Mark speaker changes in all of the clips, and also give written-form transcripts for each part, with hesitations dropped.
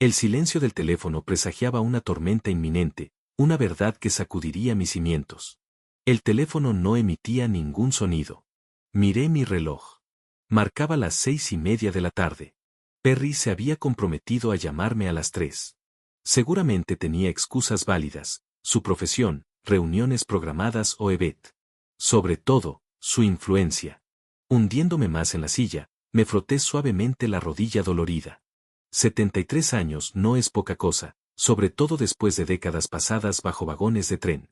Speaker 1: El silencio del teléfono presagiaba una tormenta inminente, una verdad que sacudiría mis cimientos. El teléfono no emitía ningún sonido. Miré mi reloj. Marcaba las 6:30 de la tarde. Perry se había comprometido a llamarme a las 3. Seguramente tenía excusas válidas, su profesión, reuniones programadas o evet. Sobre todo, su influencia. Hundiéndome más en la silla, me froté suavemente la rodilla dolorida. 73 años no es poca cosa, sobre todo después de décadas pasadas bajo vagones de tren.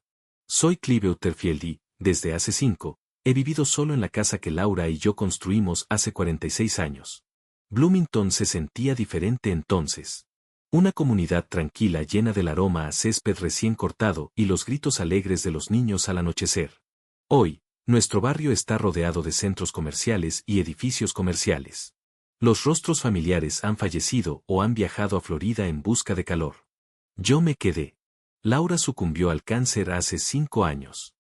Speaker 1: Soy Clive y, desde hace 5, he vivido solo en la casa que Laura y yo construimos hace 46 años. Bloomington se sentía diferente entonces. Una comunidad tranquila llena del aroma a césped recién cortado y los gritos alegres de los niños al anochecer. Hoy, nuestro barrio está rodeado de centros comerciales y edificios comerciales. Los rostros familiares han fallecido o han viajado a Florida en busca de calor. Yo me quedé. Laura sucumbió al cáncer hace 5 años.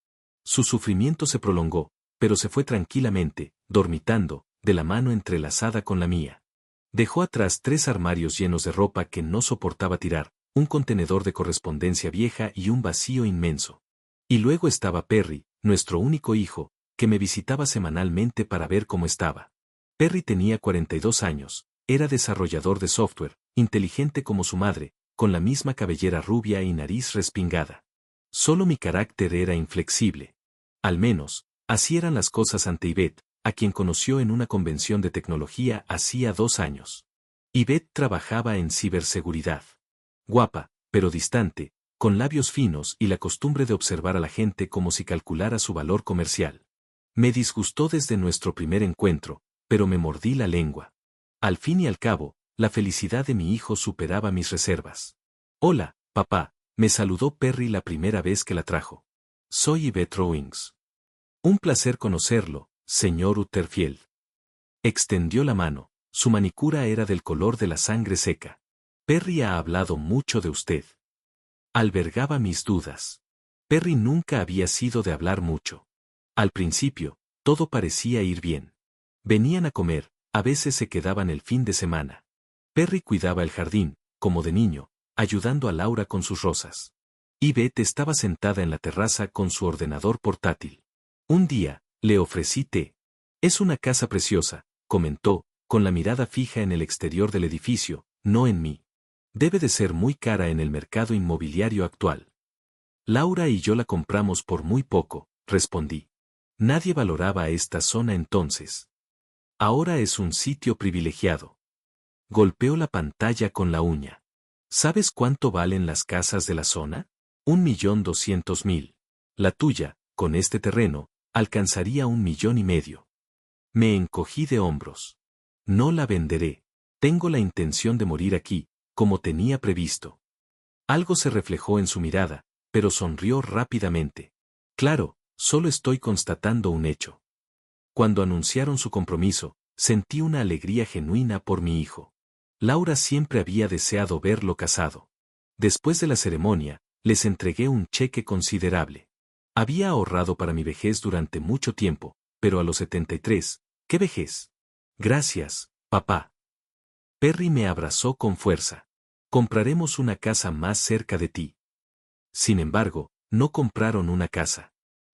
Speaker 1: Su sufrimiento se prolongó, pero se fue tranquilamente, dormitando, de la mano entrelazada con la mía. Dejó atrás 3 armarios llenos de ropa que no soportaba tirar, un contenedor de correspondencia vieja y un vacío inmenso. Y luego estaba Perry, nuestro único hijo, que me visitaba semanalmente para ver cómo estaba. Perry tenía 42 años, era desarrollador de software, inteligente como su madre, con la misma cabellera rubia y nariz respingada. Solo mi carácter era inflexible. Al menos, así eran las cosas ante Yvette, a quien conoció en una convención de tecnología hacía 2 años. Yvette trabajaba en ciberseguridad. Guapa, pero distante, con labios finos y la costumbre de observar a la gente como si calculara su valor comercial. Me disgustó desde nuestro primer encuentro, pero me mordí la lengua. Al fin y al cabo, la felicidad de mi hijo superaba mis reservas. Hola, papá, me saludó Perry la primera vez que la trajo. Soy Yvette Rowings. Un placer conocerlo, señor Utterfield. Extendió la mano, su manicura era del color de la sangre seca. Perry ha hablado mucho de usted. Albergaba mis dudas. Perry nunca había sido de hablar mucho. Al principio, todo parecía ir bien. Venían a comer, a veces se quedaban el fin de semana. Perry cuidaba el jardín, como de niño, ayudando a Laura con sus rosas. Yvette estaba sentada en la terraza con su ordenador portátil. Un día, le ofrecí té. Es una casa preciosa, comentó, con la mirada fija en el exterior del edificio, no en mí. Debe de ser muy cara en el mercado inmobiliario actual. Laura y yo la compramos por muy poco, respondí. Nadie valoraba esta zona entonces. Ahora es un sitio privilegiado. Golpeó la pantalla con la uña. ¿Sabes cuánto valen las casas de la zona? 1.200.000. La tuya, con este terreno, alcanzaría 1,5 millones. Me encogí de hombros. No la venderé. Tengo la intención de morir aquí, como tenía previsto. Algo se reflejó en su mirada, pero sonrió rápidamente. Claro, solo estoy constatando un hecho. Cuando anunciaron su compromiso, sentí una alegría genuina por mi hijo. Laura siempre había deseado verlo casado. Después de la ceremonia, les entregué un cheque considerable. Había ahorrado para mi vejez durante mucho tiempo, pero a los 73, ¿qué vejez? Gracias, papá. Perry me abrazó con fuerza. Compraremos una casa más cerca de ti. Sin embargo, no compraron una casa.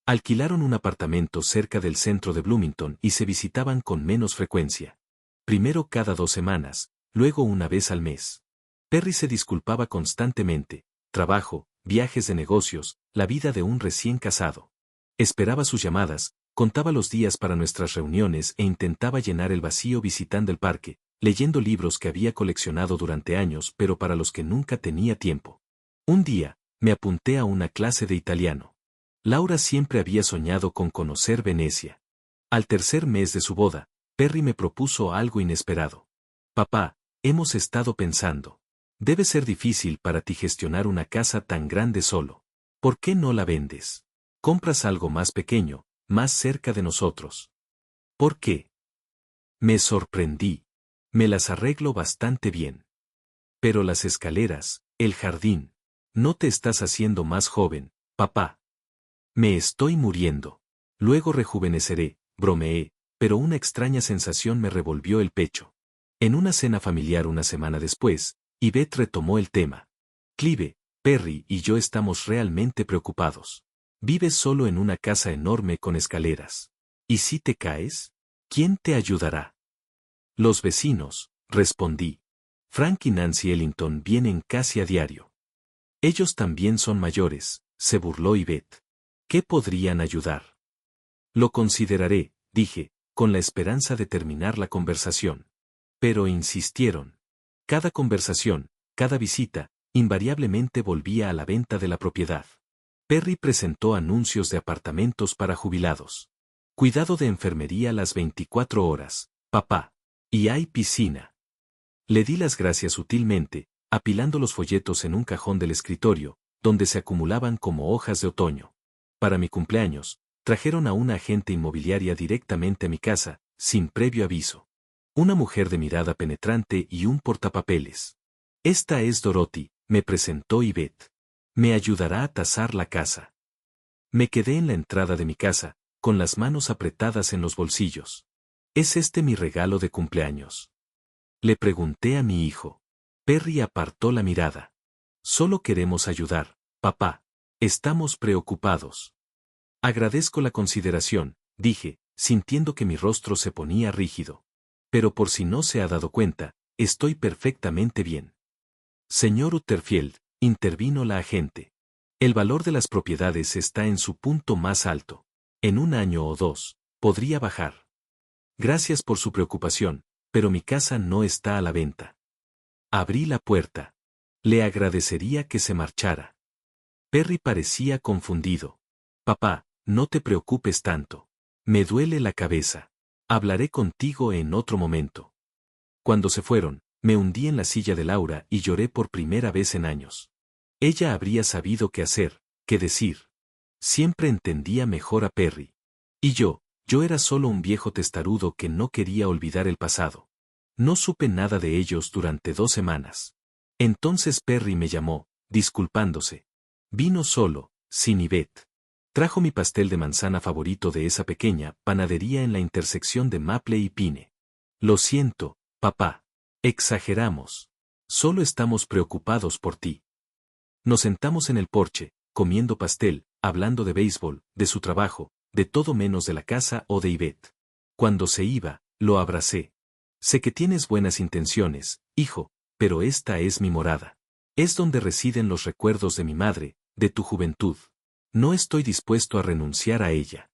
Speaker 1: Alquilaron un apartamento cerca del centro de Bloomington y se visitaban con menos frecuencia. Primero cada 2 semanas, luego una vez al mes. Perry se disculpaba constantemente, trabajo, viajes de negocios, la vida de un recién casado. Esperaba sus llamadas, contaba los días para nuestras reuniones e intentaba llenar el vacío visitando el parque, leyendo libros que había coleccionado durante años pero para los que nunca tenía tiempo. Un día, me apunté a una clase de italiano. Laura siempre había soñado con conocer Venecia. Al tercer mes de su boda, Perry me propuso algo inesperado. Papá, hemos estado pensando. Debe ser difícil para ti gestionar una casa tan grande solo. ¿Por qué no la vendes? Compras algo más pequeño, más cerca de nosotros. ¿Por qué? Me sorprendí. Me las arreglo bastante bien. Pero las escaleras, el jardín. No te estás haciendo más joven, papá. Me estoy muriendo. Luego rejuveneceré, bromeé, pero una extraña sensación me revolvió el pecho. En una cena familiar una semana después, Yvette retomó el tema. Clive, Perry y yo estamos realmente preocupados. Vives solo en una casa enorme con escaleras. ¿Y si te caes? ¿Quién te ayudará? Los vecinos, respondí. Frank y Nancy Ellington vienen casi a diario. Ellos también son mayores, se burló Yvette. ¿Qué podrían ayudar? Lo consideraré, dije, con la esperanza de terminar la conversación. Pero insistieron. Cada conversación, cada visita, invariablemente volvía a la venta de la propiedad. Perry presentó anuncios de apartamentos para jubilados. Cuidado de enfermería las 24 horas, papá. Y hay piscina. Le di las gracias sutilmente, apilando los folletos en un cajón del escritorio, donde se acumulaban como hojas de otoño. Para mi cumpleaños, trajeron a una agente inmobiliaria directamente a mi casa, sin previo aviso. Una mujer de mirada penetrante y un portapapeles. Esta es Dorothy, me presentó Yvette. Me ayudará a tasar la casa. Me quedé en la entrada de mi casa, con las manos apretadas en los bolsillos. ¿Es este mi regalo de cumpleaños? Le pregunté a mi hijo. Perry apartó la mirada. Solo queremos ayudar, papá. Estamos preocupados. Agradezco la consideración, dije, sintiendo que mi rostro se ponía rígido. Pero por si no se ha dado cuenta, estoy perfectamente bien. Señor Utterfield, intervino la agente. El valor de las propiedades está en su punto más alto. En un año o dos, podría bajar. Gracias por su preocupación, pero mi casa no está a la venta. Abrí la puerta. Le agradecería que se marchara. Perry parecía confundido. Papá, no te preocupes tanto. Me duele la cabeza. Hablaré contigo en otro momento. Cuando se fueron, me hundí en la silla de Laura y lloré por primera vez en años. Ella habría sabido qué hacer, qué decir. Siempre entendía mejor a Perry. Y yo era solo un viejo testarudo que no quería olvidar el pasado. No supe nada de ellos durante 2 semanas. Entonces Perry me llamó, disculpándose. Vino solo, sin Yvette. Trajo mi pastel de manzana favorito de esa pequeña panadería en la intersección de Maple y Pine. Lo siento, papá. Exageramos. Solo estamos preocupados por ti. Nos sentamos en el porche, comiendo pastel, hablando de béisbol, de su trabajo, de todo menos de la casa o de Yvette. Cuando se iba, lo abracé. Sé que tienes buenas intenciones, hijo, pero esta es mi morada. Es donde residen los recuerdos de mi madre, de tu juventud. No estoy dispuesto a renunciar a ella.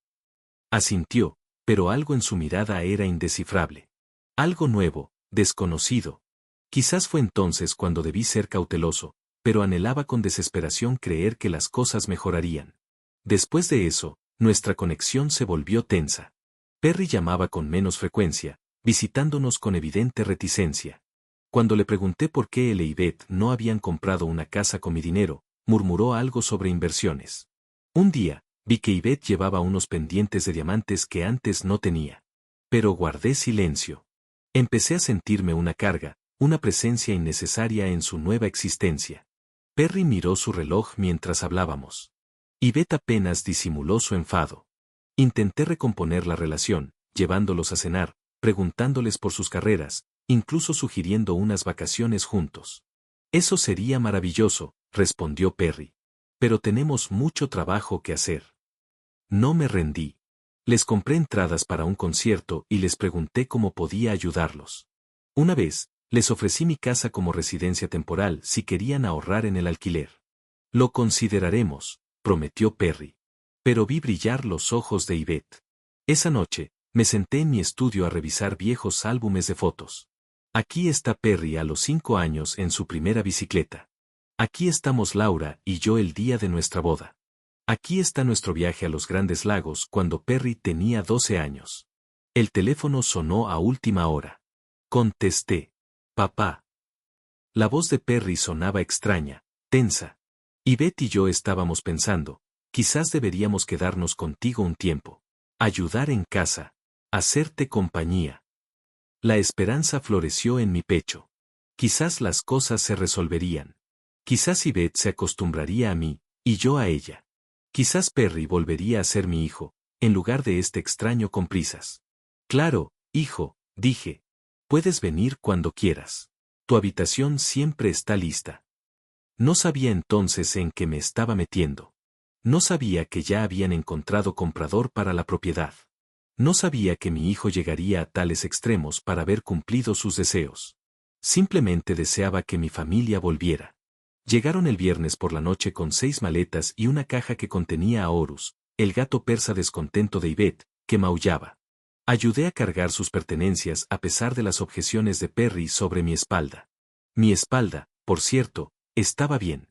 Speaker 1: Asintió, pero algo en su mirada era indescifrable. Algo nuevo, desconocido. Quizás fue entonces cuando debí ser cauteloso, pero anhelaba con desesperación creer que las cosas mejorarían. Después de eso, nuestra conexión se volvió tensa. Perry llamaba con menos frecuencia, visitándonos con evidente reticencia. Cuando le pregunté por qué él y Yvette no habían comprado una casa con mi dinero, murmuró algo sobre inversiones. Un día, vi que Yvette llevaba unos pendientes de diamantes que antes no tenía. Pero guardé silencio. Empecé a sentirme una carga, una presencia innecesaria en su nueva existencia. Perry miró su reloj mientras hablábamos. Yvette apenas disimuló su enfado. Intenté recomponer la relación, llevándolos a cenar, preguntándoles por sus carreras, incluso sugiriendo unas vacaciones juntos. Eso sería maravilloso, respondió Perry. Pero tenemos mucho trabajo que hacer. No me rendí. Les compré entradas para un concierto y les pregunté cómo podía ayudarlos. Una vez, les ofrecí mi casa como residencia temporal si querían ahorrar en el alquiler. Lo consideraremos, prometió Perry. Pero vi brillar los ojos de Yvette. Esa noche, me senté en mi estudio a revisar viejos álbumes de fotos. Aquí está Perry a los 5 años en su primera bicicleta. Aquí estamos Laura y yo el día de nuestra boda. Aquí está nuestro viaje a los Grandes Lagos cuando Perry tenía 12 años. El teléfono sonó a última hora. Contesté. Papá. La voz de Perry sonaba extraña, tensa. Yvette y yo estábamos pensando, quizás deberíamos quedarnos contigo un tiempo. Ayudar en casa. Hacerte compañía. La esperanza floreció en mi pecho. Quizás las cosas se resolverían. Quizás Yvette se acostumbraría a mí, y yo a ella. Quizás Perry volvería a ser mi hijo, en lugar de este extraño con prisas. Claro, hijo, dije. Puedes venir cuando quieras. Tu habitación siempre está lista. No sabía entonces en qué me estaba metiendo. No sabía que ya habían encontrado comprador para la propiedad. No sabía que mi hijo llegaría a tales extremos para haber cumplido sus deseos. Simplemente deseaba que mi familia volviera. Llegaron el viernes por la noche con 6 maletas y una caja que contenía a Horus, el gato persa descontento de Yvette, que maullaba. Ayudé a cargar sus pertenencias a pesar de las objeciones de Perry sobre mi espalda. Mi espalda, por cierto, estaba bien.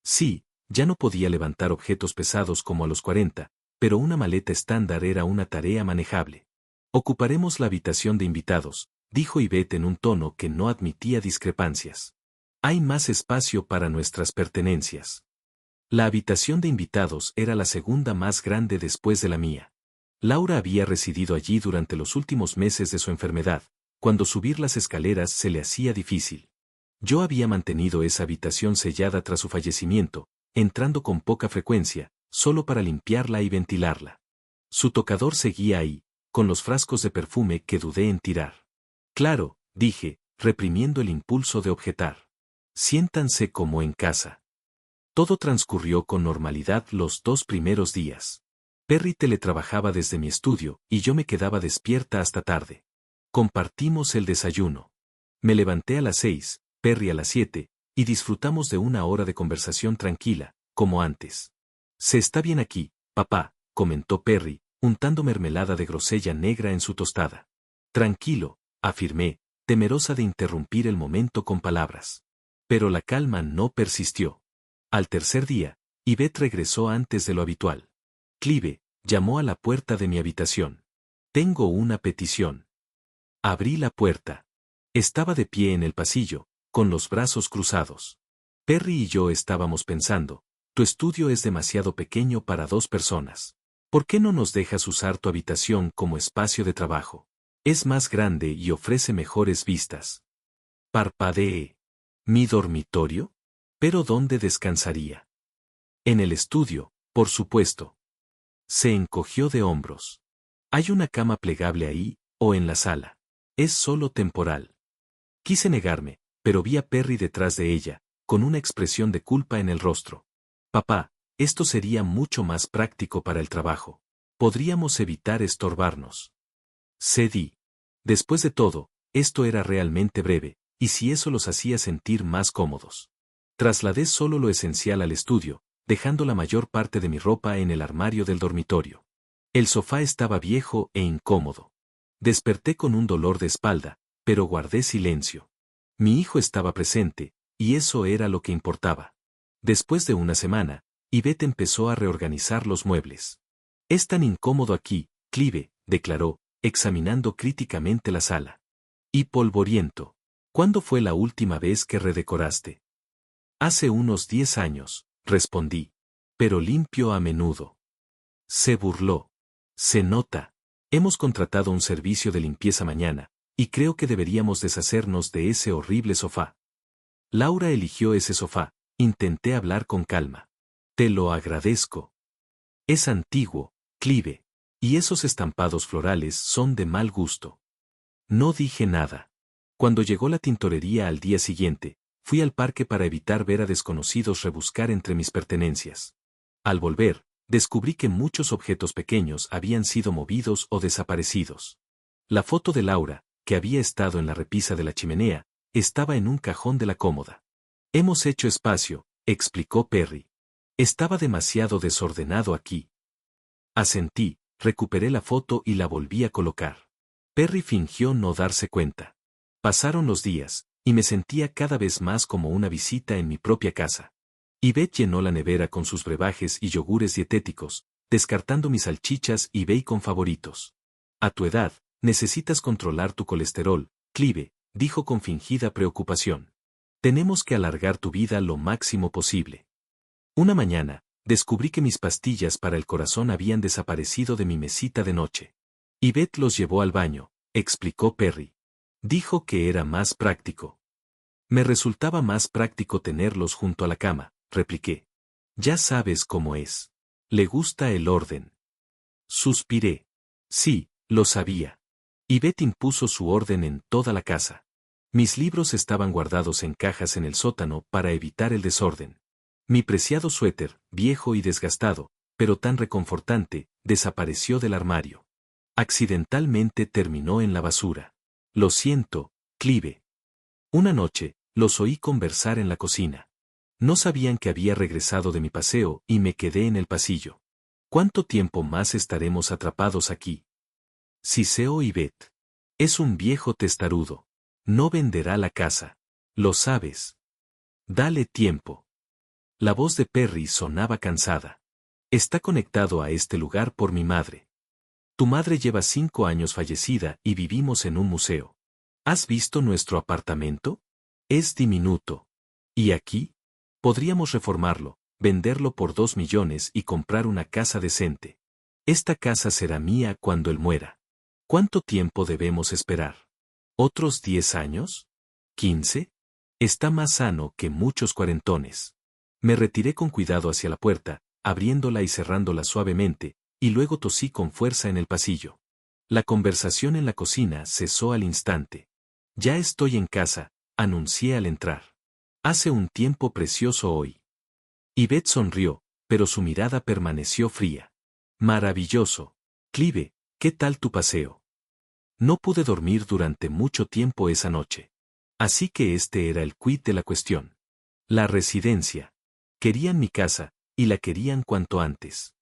Speaker 1: Sí, ya no podía levantar objetos pesados como a los 40, pero una maleta estándar era una tarea manejable. Ocuparemos la habitación de invitados, dijo Yvette en un tono que no admitía discrepancias. Hay más espacio para nuestras pertenencias. La habitación de invitados era la segunda más grande después de la mía. Laura había residido allí durante los últimos meses de su enfermedad, cuando subir las escaleras se le hacía difícil. Yo había mantenido esa habitación sellada tras su fallecimiento, entrando con poca frecuencia, solo para limpiarla y ventilarla. Su tocador seguía ahí, con los frascos de perfume que dudé en tirar. Claro, dije, reprimiendo el impulso de objetar. Siéntanse como en casa. Todo transcurrió con normalidad los 2 primeros días. Perry teletrabajaba desde mi estudio y yo me quedaba despierta hasta tarde. Compartimos el desayuno. Me levanté a las 6, Perry a las 7, y disfrutamos de una hora de conversación tranquila, como antes. Se está bien aquí, papá, comentó Perry, untando mermelada de grosella negra en su tostada. Tranquilo, afirmé, temerosa de interrumpir el momento con palabras. Pero la calma no persistió. Al tercer día, Yvette regresó antes de lo habitual. Clive, llamó a la puerta de mi habitación. Tengo una petición. Abrí la puerta. Estaba de pie en el pasillo, con los brazos cruzados. Perry y yo estábamos pensando, tu estudio es demasiado pequeño para 2 personas. ¿Por qué no nos dejas usar tu habitación como espacio de trabajo? Es más grande y ofrece mejores vistas. Parpadeé. ¿Mi dormitorio? ¿Pero dónde descansaría? En el estudio, por supuesto. Se encogió de hombros. ¿Hay una cama plegable ahí, o en la sala? Es solo temporal. Quise negarme, pero vi a Perry detrás de ella, con una expresión de culpa en el rostro. Papá, esto sería mucho más práctico para el trabajo. Podríamos evitar estorbarnos. Cedí. Después de todo, esto era realmente breve, y si eso los hacía sentir más cómodos. Trasladé solo lo esencial al estudio, dejando la mayor parte de mi ropa en el armario del dormitorio. El sofá estaba viejo e incómodo. Desperté con un dolor de espalda, pero guardé silencio. Mi hijo estaba presente, y eso era lo que importaba. Después de una semana, Yvette empezó a reorganizar los muebles. Es tan incómodo aquí, Clive, declaró, examinando críticamente la sala. Y polvoriento. ¿Cuándo fue la última vez que redecoraste? Hace unos 10 años, respondí. Pero limpio a menudo. Se burló. Se nota. Hemos contratado un servicio de limpieza mañana, y creo que deberíamos deshacernos de ese horrible sofá. Laura eligió ese sofá, intenté hablar con calma. Te lo agradezco. Es antiguo, Clive, y esos estampados florales son de mal gusto. No dije nada. Cuando llegó la tintorería al día siguiente, fui al parque para evitar ver a desconocidos rebuscar entre mis pertenencias. Al volver, descubrí que muchos objetos pequeños habían sido movidos o desaparecidos. La foto de Laura, que había estado en la repisa de la chimenea, estaba en un cajón de la cómoda. Hemos hecho espacio, explicó Perry. Estaba demasiado desordenado aquí. Asentí, recuperé la foto y la volví a colocar. Perry fingió no darse cuenta. Pasaron los días, y me sentía cada vez más como una visita en mi propia casa. Yvette llenó la nevera con sus brebajes y yogures dietéticos, descartando mis salchichas y bacon favoritos. A tu edad, necesitas controlar tu colesterol, Clive, dijo con fingida preocupación. Tenemos que alargar tu vida lo máximo posible. Una mañana, descubrí que mis pastillas para el corazón habían desaparecido de mi mesita de noche. Yvette los llevó al baño, explicó Perry. Dijo que era más práctico. Me resultaba más práctico tenerlos junto a la cama, repliqué. Ya sabes cómo es. Le gusta el orden. Suspiré. Sí, lo sabía. Yvette impuso su orden en toda la casa. Mis libros estaban guardados en cajas en el sótano para evitar el desorden. Mi preciado suéter, viejo y desgastado, pero tan reconfortante, desapareció del armario. Accidentalmente terminó en la basura. Lo siento, Clive. Una noche, los oí conversar en la cocina. No sabían que había regresado de mi paseo y me quedé en el pasillo. ¿Cuánto tiempo más estaremos atrapados aquí? Siseo y Beth. Es un viejo testarudo. No venderá la casa. Lo sabes. Dale tiempo. La voz de Perry sonaba cansada. Está conectado a este lugar por mi madre. Tu madre lleva 5 años fallecida y vivimos en un museo. ¿Has visto nuestro apartamento? Es diminuto. ¿Y aquí? Podríamos reformarlo, venderlo por 2 millones y comprar una casa decente. Esta casa será mía cuando él muera. ¿Cuánto tiempo debemos esperar? ¿Otros 10 años? ¿15? Está más sano que muchos cuarentones. Me retiré con cuidado hacia la puerta, abriéndola y cerrándola suavemente, y luego tosí con fuerza en el pasillo. La conversación en la cocina cesó al instante. Ya estoy en casa, anuncié al entrar. Hace un tiempo precioso hoy. Yvette sonrió, pero su mirada permaneció fría. Maravilloso. Clive, ¿qué tal tu paseo? No pude dormir durante mucho tiempo esa noche. Así que este era el quid de la cuestión. La residencia. Querían mi casa, y la querían cuanto antes.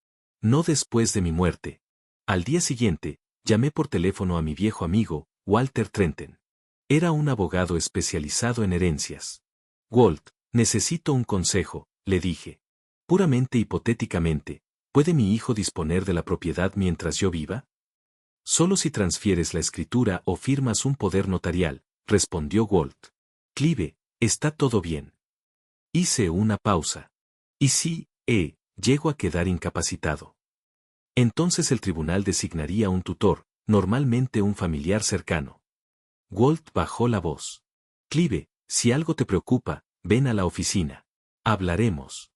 Speaker 1: No después de mi muerte. Al día siguiente, llamé por teléfono a mi viejo amigo, Walter Trenten. Era un abogado especializado en herencias. Walt, necesito un consejo, le dije. Puramente hipotéticamente, ¿puede mi hijo disponer de la propiedad mientras yo viva? Solo si transfieres la escritura o firmas un poder notarial, respondió Walt. Clive, está todo bien. Hice una pausa. ¿Y si, llego a quedar incapacitado? Entonces el tribunal designaría un tutor, normalmente un familiar cercano. Walt bajó la voz. Clive, si algo te preocupa, ven a la oficina. Hablaremos.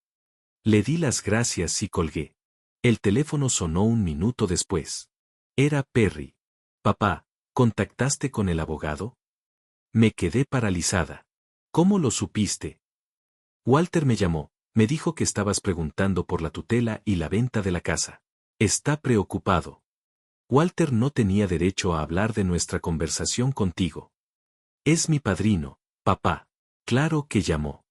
Speaker 1: Le di las gracias y colgué. El teléfono sonó un minuto después. Era Perry. Papá, ¿contactaste con el abogado? Me quedé paralizada. ¿Cómo lo supiste? Walter me llamó, me dijo que estabas preguntando por la tutela y la venta de la casa. Está preocupado. Walter no tenía derecho a hablar de nuestra conversación contigo. Es mi padrino, papá. Claro que llamó.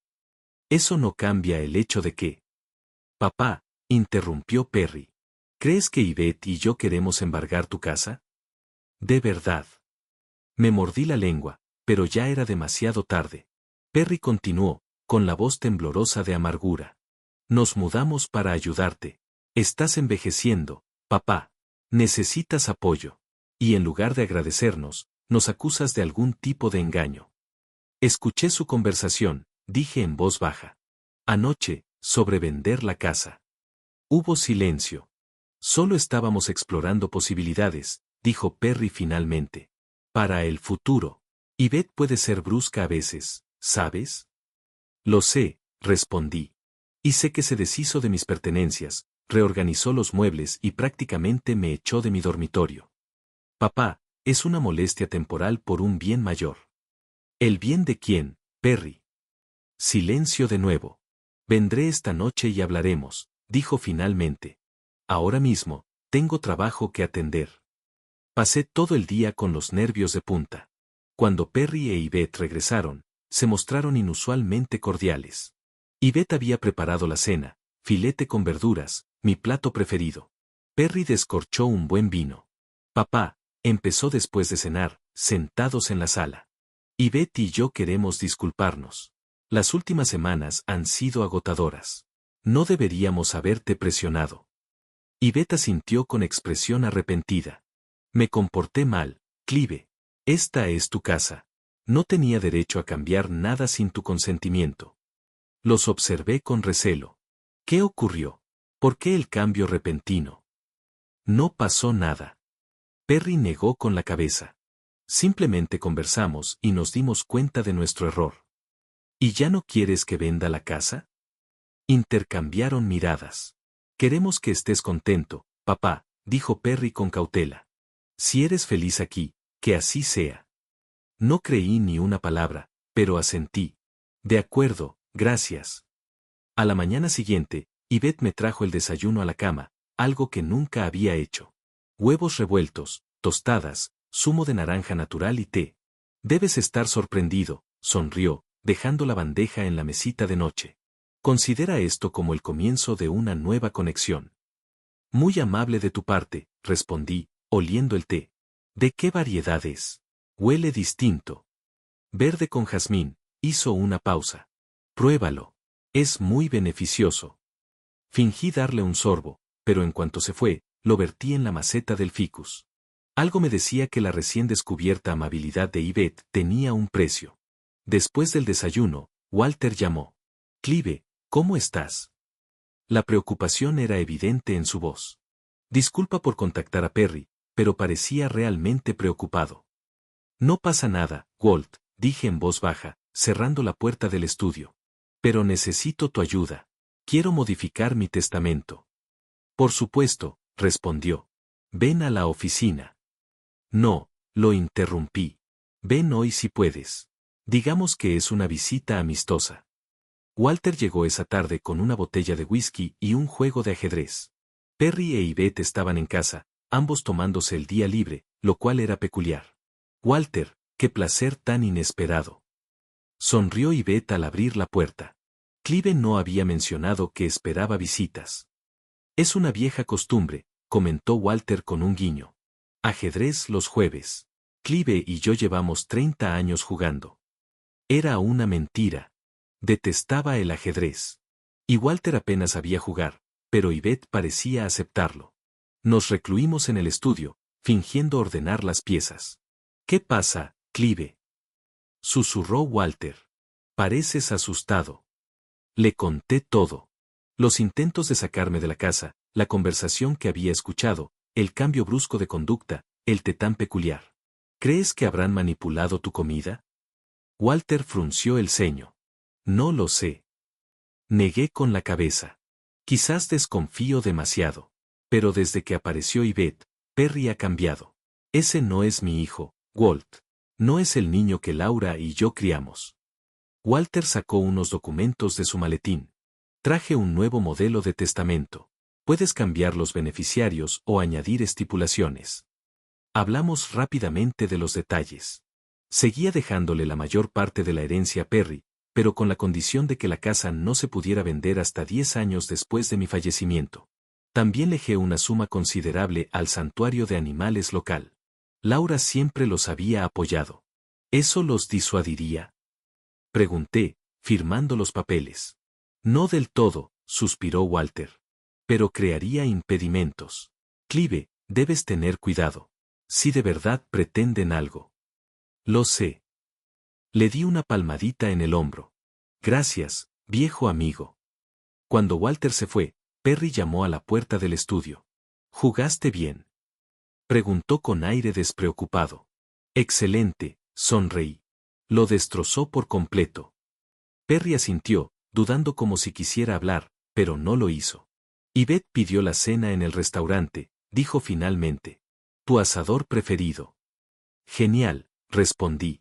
Speaker 1: Eso no cambia el hecho de que... Papá, interrumpió Perry. ¿Crees que Yvette y yo queremos embargar tu casa? De verdad. Me mordí la lengua, pero ya era demasiado tarde. Perry continuó, con la voz temblorosa de amargura. Nos mudamos para ayudarte. Estás envejeciendo, papá. Necesitas apoyo. Y en lugar de agradecernos, nos acusas de algún tipo de engaño. Escuché su conversación, dije en voz baja. Anoche, sobre vender la casa. Hubo silencio. Solo estábamos explorando posibilidades, dijo Perry finalmente. Para el futuro. Yvette puede ser brusca a veces, ¿sabes? Lo sé, respondí. Y sé que se deshizo de mis pertenencias, reorganizó los muebles y prácticamente me echó de mi dormitorio. Papá, es una molestia temporal por un bien mayor. ¿El bien de quién, Perry? Silencio de nuevo. Vendré esta noche y hablaremos, dijo finalmente. Ahora mismo, tengo trabajo que atender. Pasé todo el día con los nervios de punta. Cuando Perry e Yvette regresaron, se mostraron inusualmente cordiales. Yvette había preparado la cena, filete con verduras, mi plato preferido. Perry descorchó un buen vino. Papá, empezó después de cenar, sentados en la sala. Yvette y yo queremos disculparnos. Las últimas semanas han sido agotadoras. No deberíamos haberte presionado. Yvette asintió con expresión arrepentida. Me comporté mal, Clive. Esta es tu casa. No tenía derecho a cambiar nada sin tu consentimiento. Los observé con recelo. ¿Qué ocurrió? ¿Por qué el cambio repentino? No pasó nada. Perry negó con la cabeza. Simplemente conversamos y nos dimos cuenta de nuestro error. ¿Y ya no quieres que venda la casa? Intercambiaron miradas. Queremos que estés contento, papá, dijo Perry con cautela. Si eres feliz aquí, que así sea. No creí ni una palabra, pero asentí. De acuerdo, gracias. A la mañana siguiente, Yvette me trajo el desayuno a la cama, algo que nunca había hecho. Huevos revueltos, tostadas, zumo de naranja natural y té. Debes estar sorprendido, sonrió, dejando la bandeja en la mesita de noche. Considera esto como el comienzo de una nueva conexión. Muy amable de tu parte, respondí, oliendo el té. ¿De qué variedad es? Huele distinto. Verde con jazmín, hizo una pausa. Pruébalo. Es muy beneficioso. Fingí darle un sorbo, pero en cuanto se fue, lo vertí en la maceta del ficus. Algo me decía que la recién descubierta amabilidad de Yvette tenía un precio. Después del desayuno, Walter llamó. Clive, ¿cómo estás? La preocupación era evidente en su voz. Disculpa por contactar a Perry, pero parecía realmente preocupado. No pasa nada, Walt, dije en voz baja, cerrando la puerta del estudio. Pero necesito tu ayuda. Quiero modificar mi testamento. Por supuesto, respondió. Ven a la oficina. No, lo interrumpí. Ven hoy si puedes. Digamos que es una visita amistosa. Walter llegó esa tarde con una botella de whisky y un juego de ajedrez. Perry e Yvette estaban en casa, ambos tomándose el día libre, lo cual era peculiar. Walter, qué placer tan inesperado. Sonrió Yvette al abrir la puerta. Clive no había mencionado que esperaba visitas. Es una vieja costumbre, comentó Walter con un guiño. Ajedrez los jueves. Clive y yo llevamos 30 años jugando. Era una mentira. Detestaba el ajedrez. Y Walter apenas sabía jugar, pero Yvette parecía aceptarlo. Nos recluimos en el estudio, fingiendo ordenar las piezas. ¿Qué pasa, Clive? Susurró Walter. Pareces asustado. Le conté todo. Los intentos de sacarme de la casa, la conversación que había escuchado, el cambio brusco de conducta, el té tan peculiar. ¿Crees que habrán manipulado tu comida? Walter frunció el ceño. No lo sé. Negué con la cabeza. Quizás desconfío demasiado. Pero desde que apareció Yvette, Perry ha cambiado. Ese no es mi hijo, Walt. No es el niño que Laura y yo criamos. Walter sacó unos documentos de su maletín. Traje un nuevo modelo de testamento. Puedes cambiar los beneficiarios o añadir estipulaciones. Hablamos rápidamente de los detalles. Seguía dejándole la mayor parte de la herencia a Perry, pero con la condición de que la casa no se pudiera vender hasta 10 años después de mi fallecimiento. También dejé una suma considerable al santuario de animales local. Laura siempre los había apoyado. ¿Eso los disuadiría? Pregunté, firmando los papeles. No del todo, suspiró Walter. Pero crearía impedimentos. Clive, debes tener cuidado. Si de verdad pretenden algo. Lo sé. Le di una palmadita en el hombro. Gracias, viejo amigo. Cuando Walter se fue, Perry llamó a la puerta del estudio. ¿Jugaste bien? Preguntó con aire despreocupado. Excelente, sonreí. Lo destrozó por completo. Perry asintió, dudando como si quisiera hablar, pero no lo hizo. Yvette pidió la cena en el restaurante, dijo finalmente. Tu asador preferido. Genial, respondí.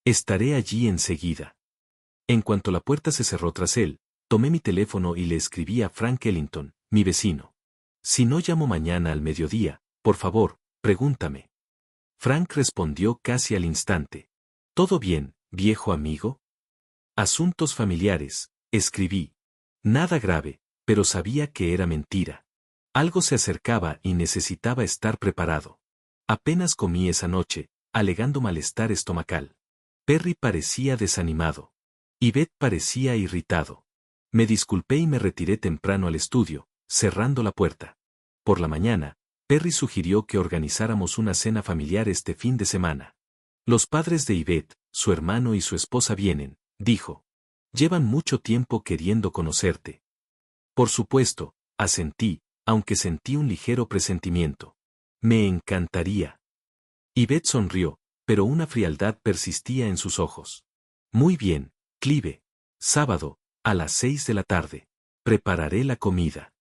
Speaker 1: Estaré allí enseguida. En cuanto la puerta se cerró tras él, tomé mi teléfono y le escribí a Frank Ellington, mi vecino. Si no llamo mañana al mediodía, por favor, pregúntame. Frank respondió casi al instante. ¿Todo bien, viejo amigo? Asuntos familiares, escribí. Nada grave, pero sabía que era mentira. Algo se acercaba y necesitaba estar preparado. Apenas comí esa noche, alegando malestar estomacal. Perry parecía desanimado. Yvette parecía irritado. Me disculpé y me retiré temprano al estudio, cerrando la puerta. Por la mañana, Perry sugirió que organizáramos una cena familiar este fin de semana. Los padres de Yvette, su hermano y su esposa vienen, dijo. Llevan mucho tiempo queriendo conocerte. Por supuesto, asentí, aunque sentí un ligero presentimiento. Me encantaría. Yvette sonrió, pero una frialdad persistía en sus ojos. Muy bien, Clive. Sábado, a las 6 de la tarde. Prepararé la comida.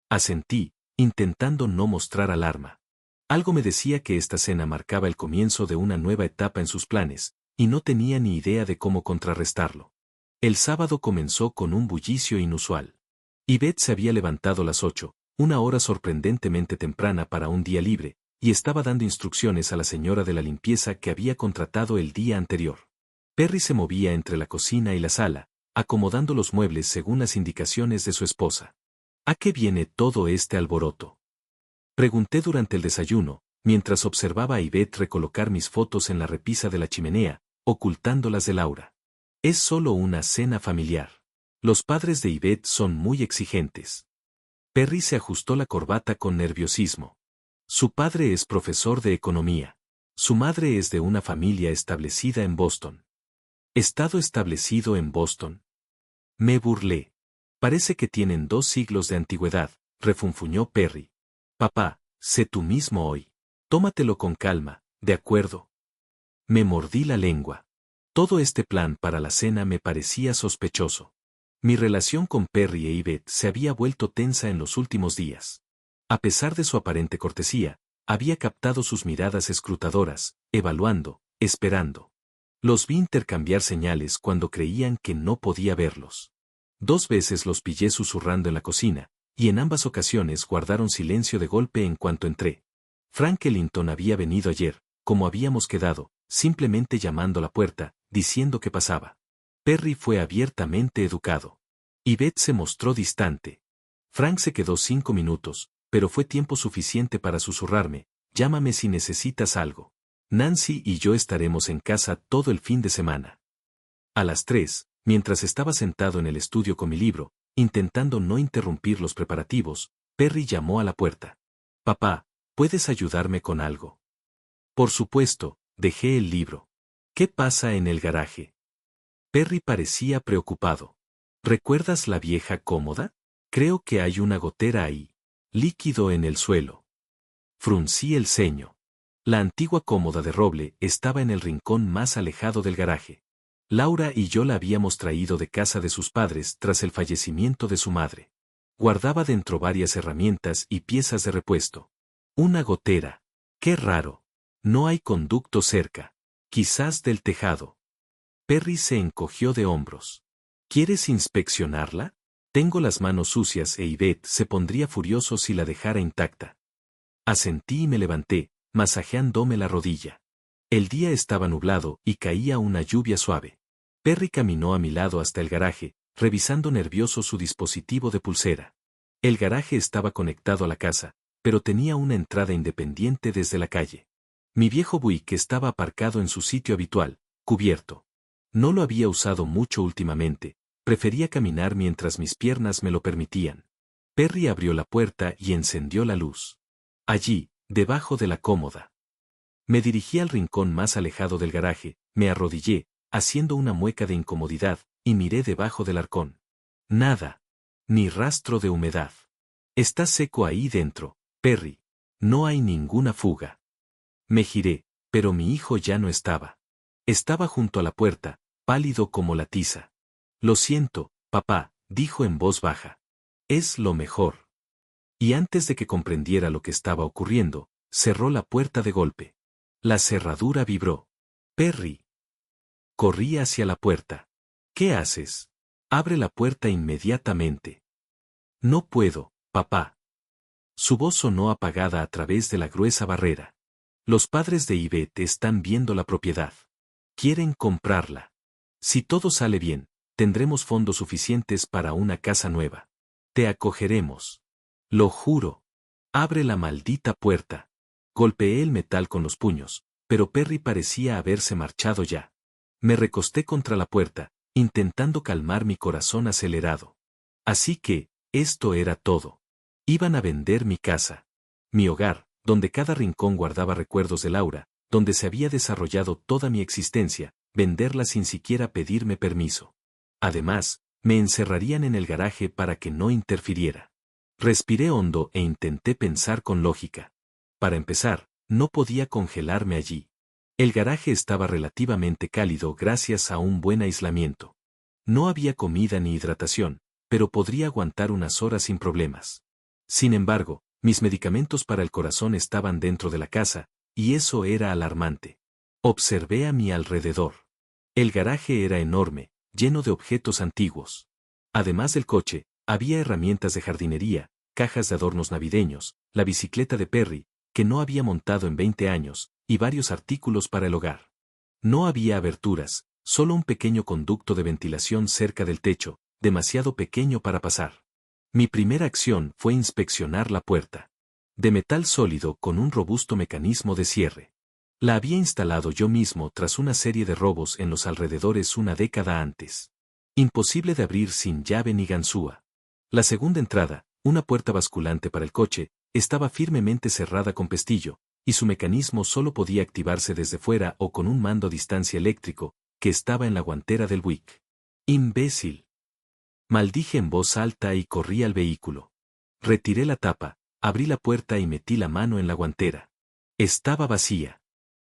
Speaker 1: Asentí, intentando no mostrar alarma. Algo me decía que esta cena marcaba el comienzo de una nueva etapa en sus planes, y no tenía ni idea de cómo contrarrestarlo. El sábado comenzó con un bullicio inusual. Yvette se había levantado a las 8, una hora sorprendentemente temprana para un día libre, y estaba dando instrucciones a la señora de la limpieza que había contratado el día anterior. Perry se movía entre la cocina y la sala, acomodando los muebles según las indicaciones de su esposa. ¿A qué viene todo este alboroto? Pregunté durante el desayuno, mientras observaba a Yvette recolocar mis fotos en la repisa de la chimenea, ocultándolas de Laura. Es solo una cena familiar. Los padres de Yvette son muy exigentes. Perry se ajustó la corbata con nerviosismo. Su padre es profesor de economía. Su madre es de una familia establecida en Boston. ¿Estado establecido en Boston? Me burlé. Parece que tienen 2 siglos de antigüedad, refunfuñó Perry. Papá, sé tú mismo hoy. Tómatelo con calma, ¿de acuerdo? Me mordí la lengua. Todo este plan para la cena me parecía sospechoso. Mi relación con Perry e Yvette se había vuelto tensa en los últimos días. A pesar de su aparente cortesía, había captado sus miradas escrutadoras, evaluando, esperando. Los vi intercambiar señales cuando creían que no podía verlos. 2 veces los pillé susurrando en la cocina, y en ambas ocasiones guardaron silencio de golpe en cuanto entré. Frank Ellington había venido ayer, como habíamos quedado, simplemente llamando a la puerta, diciendo que pasaba. Perry fue abiertamente educado. Yvette se mostró distante. Frank se quedó 5 minutos, pero fue tiempo suficiente para susurrarme, llámame si necesitas algo. Nancy y yo estaremos en casa todo el fin de semana. A las 3, mientras estaba sentado en el estudio con mi libro, intentando no interrumpir los preparativos, Perry llamó a la puerta. Papá, ¿puedes ayudarme con algo? Por supuesto, dejé el libro. ¿Qué pasa en el garaje? Perry parecía preocupado. ¿Recuerdas la vieja cómoda? Creo que hay una gotera ahí. Líquido en el suelo. Fruncí el ceño. La antigua cómoda de roble estaba en el rincón más alejado del garaje. Laura y yo la habíamos traído de casa de sus padres tras el fallecimiento de su madre. Guardaba dentro varias herramientas y piezas de repuesto. Una gotera. ¡Qué raro! No hay conducto cerca. Quizás del tejado. Perry se encogió de hombros. ¿Quieres inspeccionarla? Tengo las manos sucias e Yvette se pondría furioso si la dejara intacta. Asentí y me levanté, masajeándome la rodilla. El día estaba nublado y caía una lluvia suave. Perry caminó a mi lado hasta el garaje, revisando nervioso su dispositivo de pulsera. El garaje estaba conectado a la casa, pero tenía una entrada independiente desde la calle. Mi viejo Buick estaba aparcado en su sitio habitual, cubierto. No lo había usado mucho últimamente, prefería caminar mientras mis piernas me lo permitían. Perry abrió la puerta y encendió la luz. Allí, debajo de la cómoda. Me dirigí al rincón más alejado del garaje, me arrodillé, haciendo una mueca de incomodidad, y miré debajo del arcón. Nada. Ni rastro de humedad. Está seco ahí dentro, Perry. No hay ninguna fuga. Me giré, pero mi hijo ya no estaba. Estaba junto a la puerta, pálido como la tiza. Lo siento, papá, dijo en voz baja. Es lo mejor. Y antes de que comprendiera lo que estaba ocurriendo, cerró la puerta de golpe. La cerradura vibró. Perry. Corrí hacia la puerta. ¿Qué haces? Abre la puerta inmediatamente. No puedo, papá. Su voz sonó apagada a través de la gruesa barrera. Los padres de Yvette están viendo la propiedad. Quieren comprarla. Si todo sale bien, tendremos fondos suficientes para una casa nueva. Te acogeremos. Lo juro. Abre la maldita puerta. Golpeé el metal con los puños, pero Perry parecía haberse marchado ya. Me recosté contra la puerta, intentando calmar mi corazón acelerado. Así que, esto era todo. Iban a vender mi casa. Mi hogar, donde cada rincón guardaba recuerdos de Laura, donde se había desarrollado toda mi existencia, venderla sin siquiera pedirme permiso. Además, me encerrarían en el garaje para que no interfiriera. Respiré hondo e intenté pensar con lógica. Para empezar, no podía congelarme allí. El garaje estaba relativamente cálido gracias a un buen aislamiento. No había comida ni hidratación, pero podría aguantar unas horas sin problemas. Sin embargo, mis medicamentos para el corazón estaban dentro de la casa, y eso era alarmante. Observé a mi alrededor. El garaje era enorme, lleno de objetos antiguos. Además del coche, había herramientas de jardinería, cajas de adornos navideños, la bicicleta de Perry, que no había montado en 20 años, y varios artículos para el hogar. No había aberturas, solo un pequeño conducto de ventilación cerca del techo, demasiado pequeño para pasar. Mi primera acción fue inspeccionar la puerta. De metal sólido con un robusto mecanismo de cierre. La había instalado yo mismo tras una serie de robos en los alrededores una década antes. Imposible de abrir sin llave ni ganzúa. La segunda entrada, una puerta basculante para el coche, estaba firmemente cerrada con pestillo, y su mecanismo solo podía activarse desde fuera o con un mando a distancia eléctrico, que estaba en la guantera del Buick. ¡Imbécil! Maldije en voz alta y corrí al vehículo. Retiré la tapa, abrí la puerta y metí la mano en la guantera. Estaba vacía.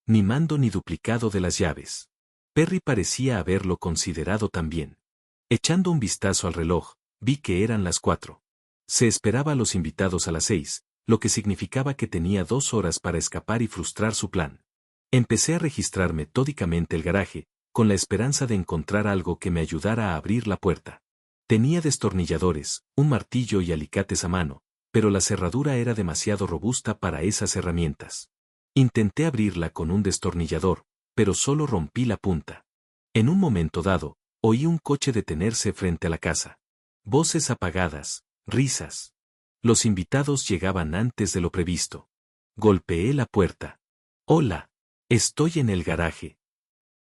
Speaker 1: Ni mando ni duplicado de las llaves. Perry parecía haberlo considerado también. Echando un vistazo al reloj, vi que eran las 4. Se esperaba a los invitados a las 6, lo que significaba que tenía 2 horas para escapar y frustrar su plan. Empecé a registrar metódicamente el garaje, con la esperanza de encontrar algo que me ayudara a abrir la puerta. Tenía destornilladores, un martillo y alicates a mano, pero la cerradura era demasiado robusta para esas herramientas. Intenté abrirla con un destornillador, pero solo rompí la punta. En un momento dado, oí un coche detenerse frente a la casa. Voces apagadas, risas. Los invitados llegaban antes de lo previsto. Golpeé la puerta. Hola, estoy en el garaje.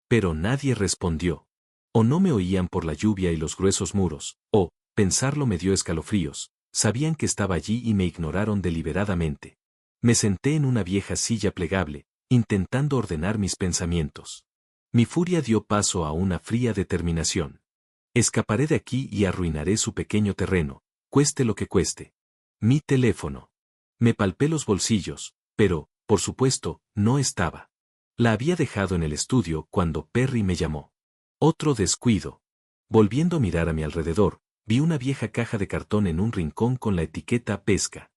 Speaker 1: Pero nadie respondió. O no me oían por la lluvia y los gruesos muros, o, pensarlo me dio escalofríos, sabían que estaba allí y me ignoraron deliberadamente. Me senté en una vieja silla plegable, intentando ordenar mis pensamientos. Mi furia dio paso a una fría determinación. Escaparé de aquí y arruinaré su pequeño terreno, cueste lo que cueste. Mi teléfono. Me palpé los bolsillos, pero, por supuesto, no estaba. La había dejado en el estudio cuando Perry me llamó. Otro descuido. Volviendo a mirar a mi alrededor, vi una vieja caja de cartón en un rincón con la etiqueta pesca.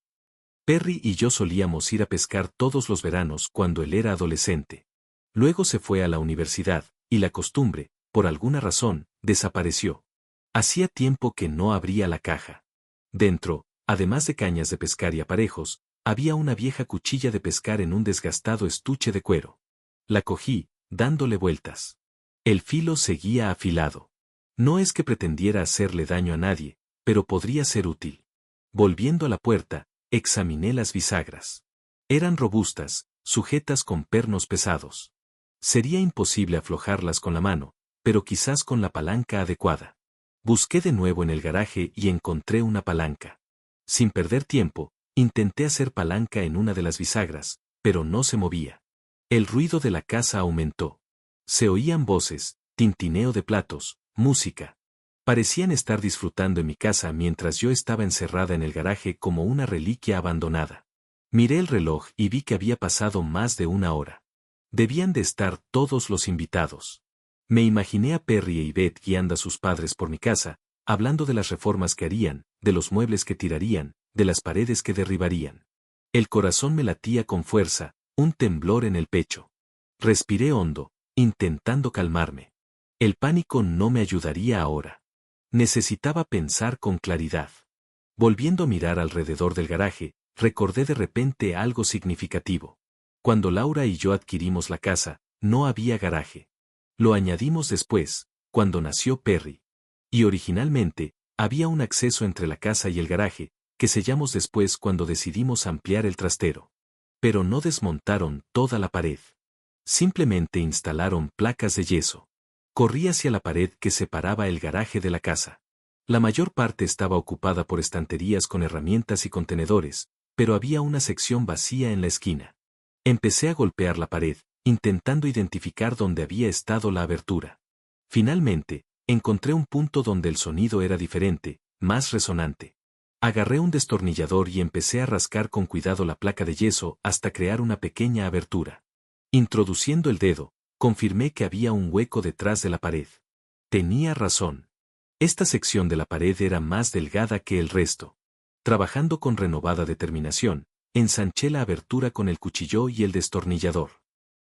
Speaker 1: Perry y yo solíamos ir a pescar todos los veranos cuando él era adolescente. Luego se fue a la universidad, y la costumbre, por alguna razón, desapareció. Hacía tiempo que no abría la caja. Dentro, además de cañas de pescar y aparejos, había una vieja cuchilla de pescar en un desgastado estuche de cuero. La cogí, dándole vueltas. El filo seguía afilado. No es que pretendiera hacerle daño a nadie, pero podría ser útil. Volviendo a la puerta, examiné las bisagras. Eran robustas, sujetas con pernos pesados. Sería imposible aflojarlas con la mano, pero quizás con la palanca adecuada. Busqué de nuevo en el garaje y encontré una palanca. Sin perder tiempo, intenté hacer palanca en una de las bisagras, pero no se movía. El ruido de la casa aumentó. Se oían voces, tintineo de platos, música. Parecían estar disfrutando en mi casa mientras yo estaba encerrada en el garaje como una reliquia abandonada. Miré el reloj y vi que había pasado más de 1 hora. Debían de estar todos los invitados. Me imaginé a Perry y Beth guiando a sus padres por mi casa, hablando de las reformas que harían, de los muebles que tirarían, de las paredes que derribarían. El corazón me latía con fuerza, un temblor en el pecho. Respiré hondo, intentando calmarme. El pánico no me ayudaría ahora. Necesitaba pensar con claridad. Volviendo a mirar alrededor del garaje, recordé de repente algo significativo. Cuando Laura y yo adquirimos la casa, no había garaje. Lo añadimos después, cuando nació Perry. Y originalmente, había un acceso entre la casa y el garaje, que sellamos después cuando decidimos ampliar el trastero. Pero no desmontaron toda la pared. Simplemente instalaron placas de yeso. Corrí hacia la pared que separaba el garaje de la casa. La mayor parte estaba ocupada por estanterías con herramientas y contenedores, pero había una sección vacía en la esquina. Empecé a golpear la pared, intentando identificar dónde había estado la abertura. Finalmente, encontré un punto donde el sonido era diferente, más resonante. Agarré un destornillador y empecé a rascar con cuidado la placa de yeso hasta crear una pequeña abertura. Introduciendo el dedo, confirmé que había un hueco detrás de la pared. Tenía razón. Esta sección de la pared era más delgada que el resto. Trabajando con renovada determinación, ensanché la abertura con el cuchillo y el destornillador.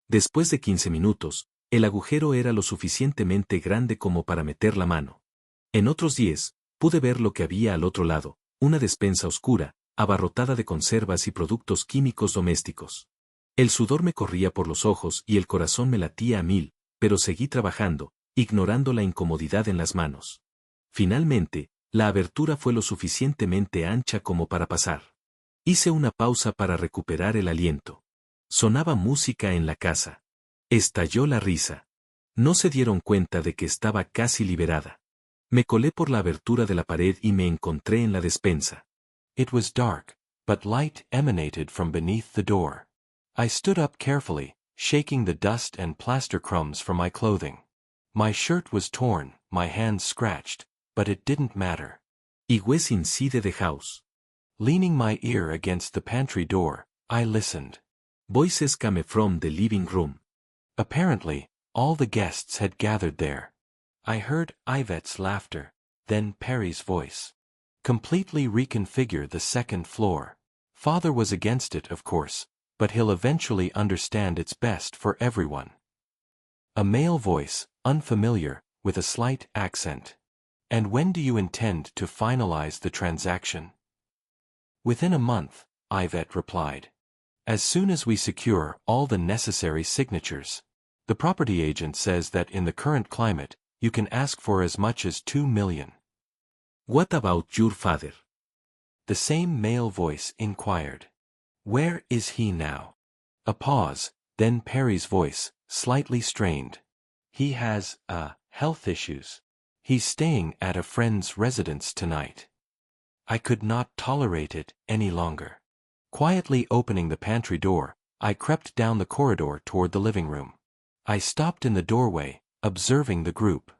Speaker 1: Después de 15 minutos, El agujero era lo suficientemente grande como para meter la mano. En otros 10, pude ver lo que había al otro lado, una despensa oscura, abarrotada de conservas y productos químicos domésticos. El sudor me corría por los ojos y el corazón me latía a 1000, pero seguí trabajando, ignorando la incomodidad en las manos. Finalmente, la abertura fue lo suficientemente ancha como para pasar. Hice una pausa para recuperar el aliento. Sonaba música en la casa. Estalló la risa. No se dieron cuenta de que estaba casi liberada. Me colé por la abertura de la pared y me encontré en la despensa.
Speaker 2: It was dark, but light emanated from beneath the door. I stood up carefully, shaking the dust and plaster crumbs from my clothing. My shirt was torn, my hands scratched, but it didn't matter.
Speaker 1: Y was inside the house.
Speaker 2: Leaning my ear against the pantry door, I listened.
Speaker 1: Voices came from the living room.
Speaker 2: Apparently, all the guests had gathered there. I heard Yvette's laughter, then Perry's voice. Completely reconfigure the second floor. Father was against it, of course, but he'll eventually understand it's best for everyone. A male voice, unfamiliar, with a slight accent. And when do you intend to finalize the transaction? Within a month, Yvette replied. As soon as we secure all the necessary signatures. The property agent says that in the current climate, you can ask for as much as 2 million.
Speaker 1: What about your father?
Speaker 2: The same male voice inquired. Where is he now? A pause, then Perry's voice, slightly strained. He has, health issues. He's staying at a friend's residence tonight. I could not tolerate it any longer. Quietly opening the pantry door, I crept down the corridor toward the living room. I stopped in the doorway, observing the group.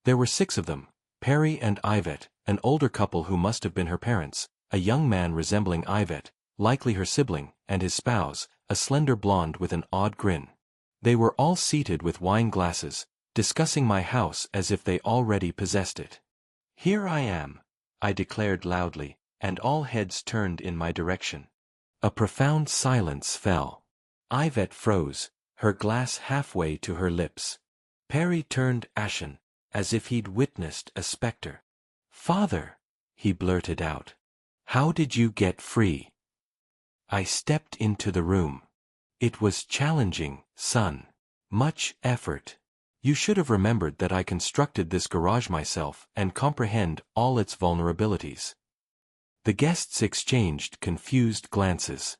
Speaker 2: There were 6 of them, Perry and Yvette, an older couple who must have been her parents, a young man resembling Yvette, likely her sibling, and his spouse, a slender blonde with an odd grin. They were all seated with wine glasses, discussing my house as if they already possessed it. Here I am, I declared loudly, and all heads turned in my direction. A profound silence fell. Yvette froze, her glass halfway to her lips. Perry turned ashen, as if he'd witnessed a specter. Father, he blurted out. How did you get free? I stepped into the room. It was challenging, son. Much effort. You should have remembered that I constructed this garage myself and comprehend all its vulnerabilities. The guests exchanged confused glances.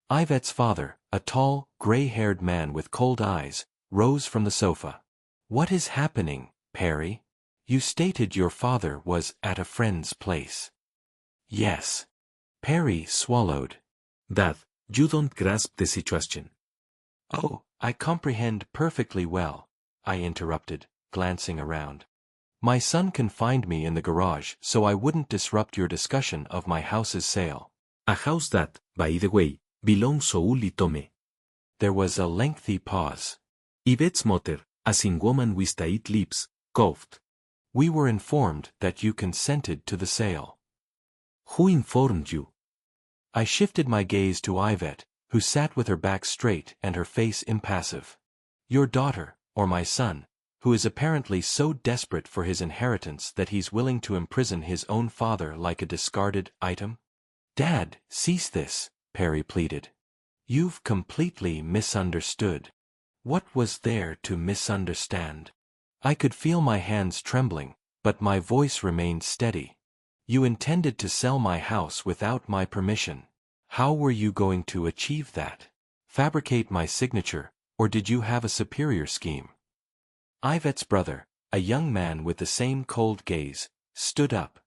Speaker 2: Yvette's father, a tall, gray-haired man with cold eyes, rose from the sofa. What is happening, Perry? You stated your father was at a friend's place. Yes. Perry swallowed.
Speaker 1: Dad, you don't grasp the situation.
Speaker 2: Oh, I comprehend perfectly well, I interrupted, glancing around. My son confined me in the garage so I wouldn't disrupt your discussion of my house's sale.
Speaker 1: A house that, by the way, belongs only to me.
Speaker 2: There was a lengthy pause.
Speaker 1: Yvette's mother, a sing woman with tight lips, coughed.
Speaker 2: We were informed that you consented to the sale.
Speaker 1: Who informed you?
Speaker 2: I shifted my gaze to Yvette, who sat with her back straight and her face impassive. Your daughter, or my son, who is apparently so desperate for his inheritance that he's willing to imprison his own father like a discarded item? Dad, cease this, Perry pleaded. You've completely misunderstood. What was there to misunderstand? I could feel my hands trembling, but my voice remained steady. You intended to sell my house without my permission. How were you going to achieve that? Fabricate my signature, or did you have a superior scheme? Yvette's brother, a young man with the same cold gaze, stood up.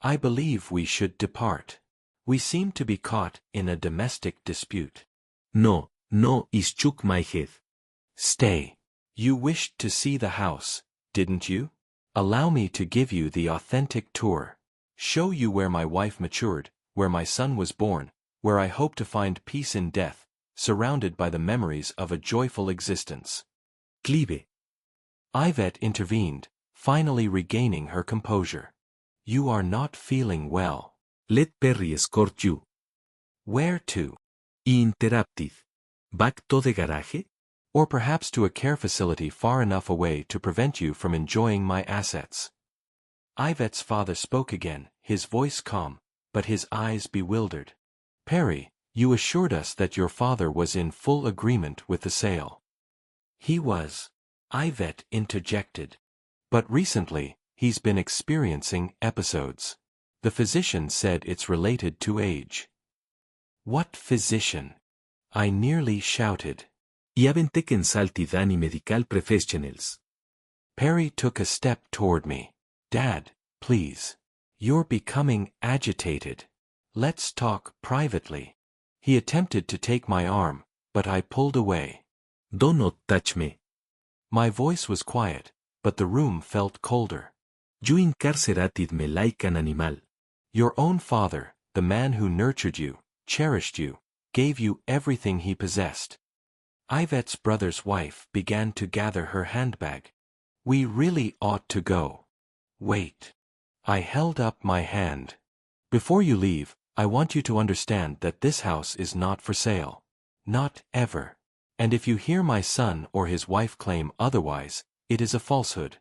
Speaker 2: I believe we should depart. We seem to be caught in a domestic dispute.
Speaker 1: No, I shook my head.
Speaker 2: Stay. You wished to see the house, didn't you? Allow me to give you the authentic tour. Show you where my wife matured, where my son was born, where I hope to find peace in death, surrounded by the memories of a joyful existence.
Speaker 1: Clive.
Speaker 2: Yvette intervened, finally regaining her composure. You are not feeling well.
Speaker 1: Let Perry escort you.
Speaker 2: Where to?
Speaker 1: He interrupted. Back to the garage?
Speaker 2: Or perhaps to a care facility far enough away to prevent you from enjoying my assets. Yvette's father spoke again, his voice calm, but his eyes bewildered. Perry, you assured us that your father was in full agreement with the sale. He was. Yvette interjected. But recently, he's been experiencing episodes. The physician said it's related to age. What physician? I nearly shouted.
Speaker 1: Y aventé que en salti dani medical professionals.
Speaker 2: Perry took a step toward me. Dad, please. You're becoming agitated. Let's talk privately. He attempted to take my arm, but I pulled away.
Speaker 1: Do not touch me.
Speaker 2: My voice was quiet, but the room felt colder.
Speaker 1: You incarcerated me like an animal.
Speaker 2: Your own father, the man who nurtured you, cherished you, gave you everything he possessed. Yvette's brother's wife began to gather her handbag. We really ought to go. Wait. I held up my hand. Before you leave, I want you to understand that this house is not for sale. Not ever. And if you hear my son or his wife claim otherwise, it is a falsehood.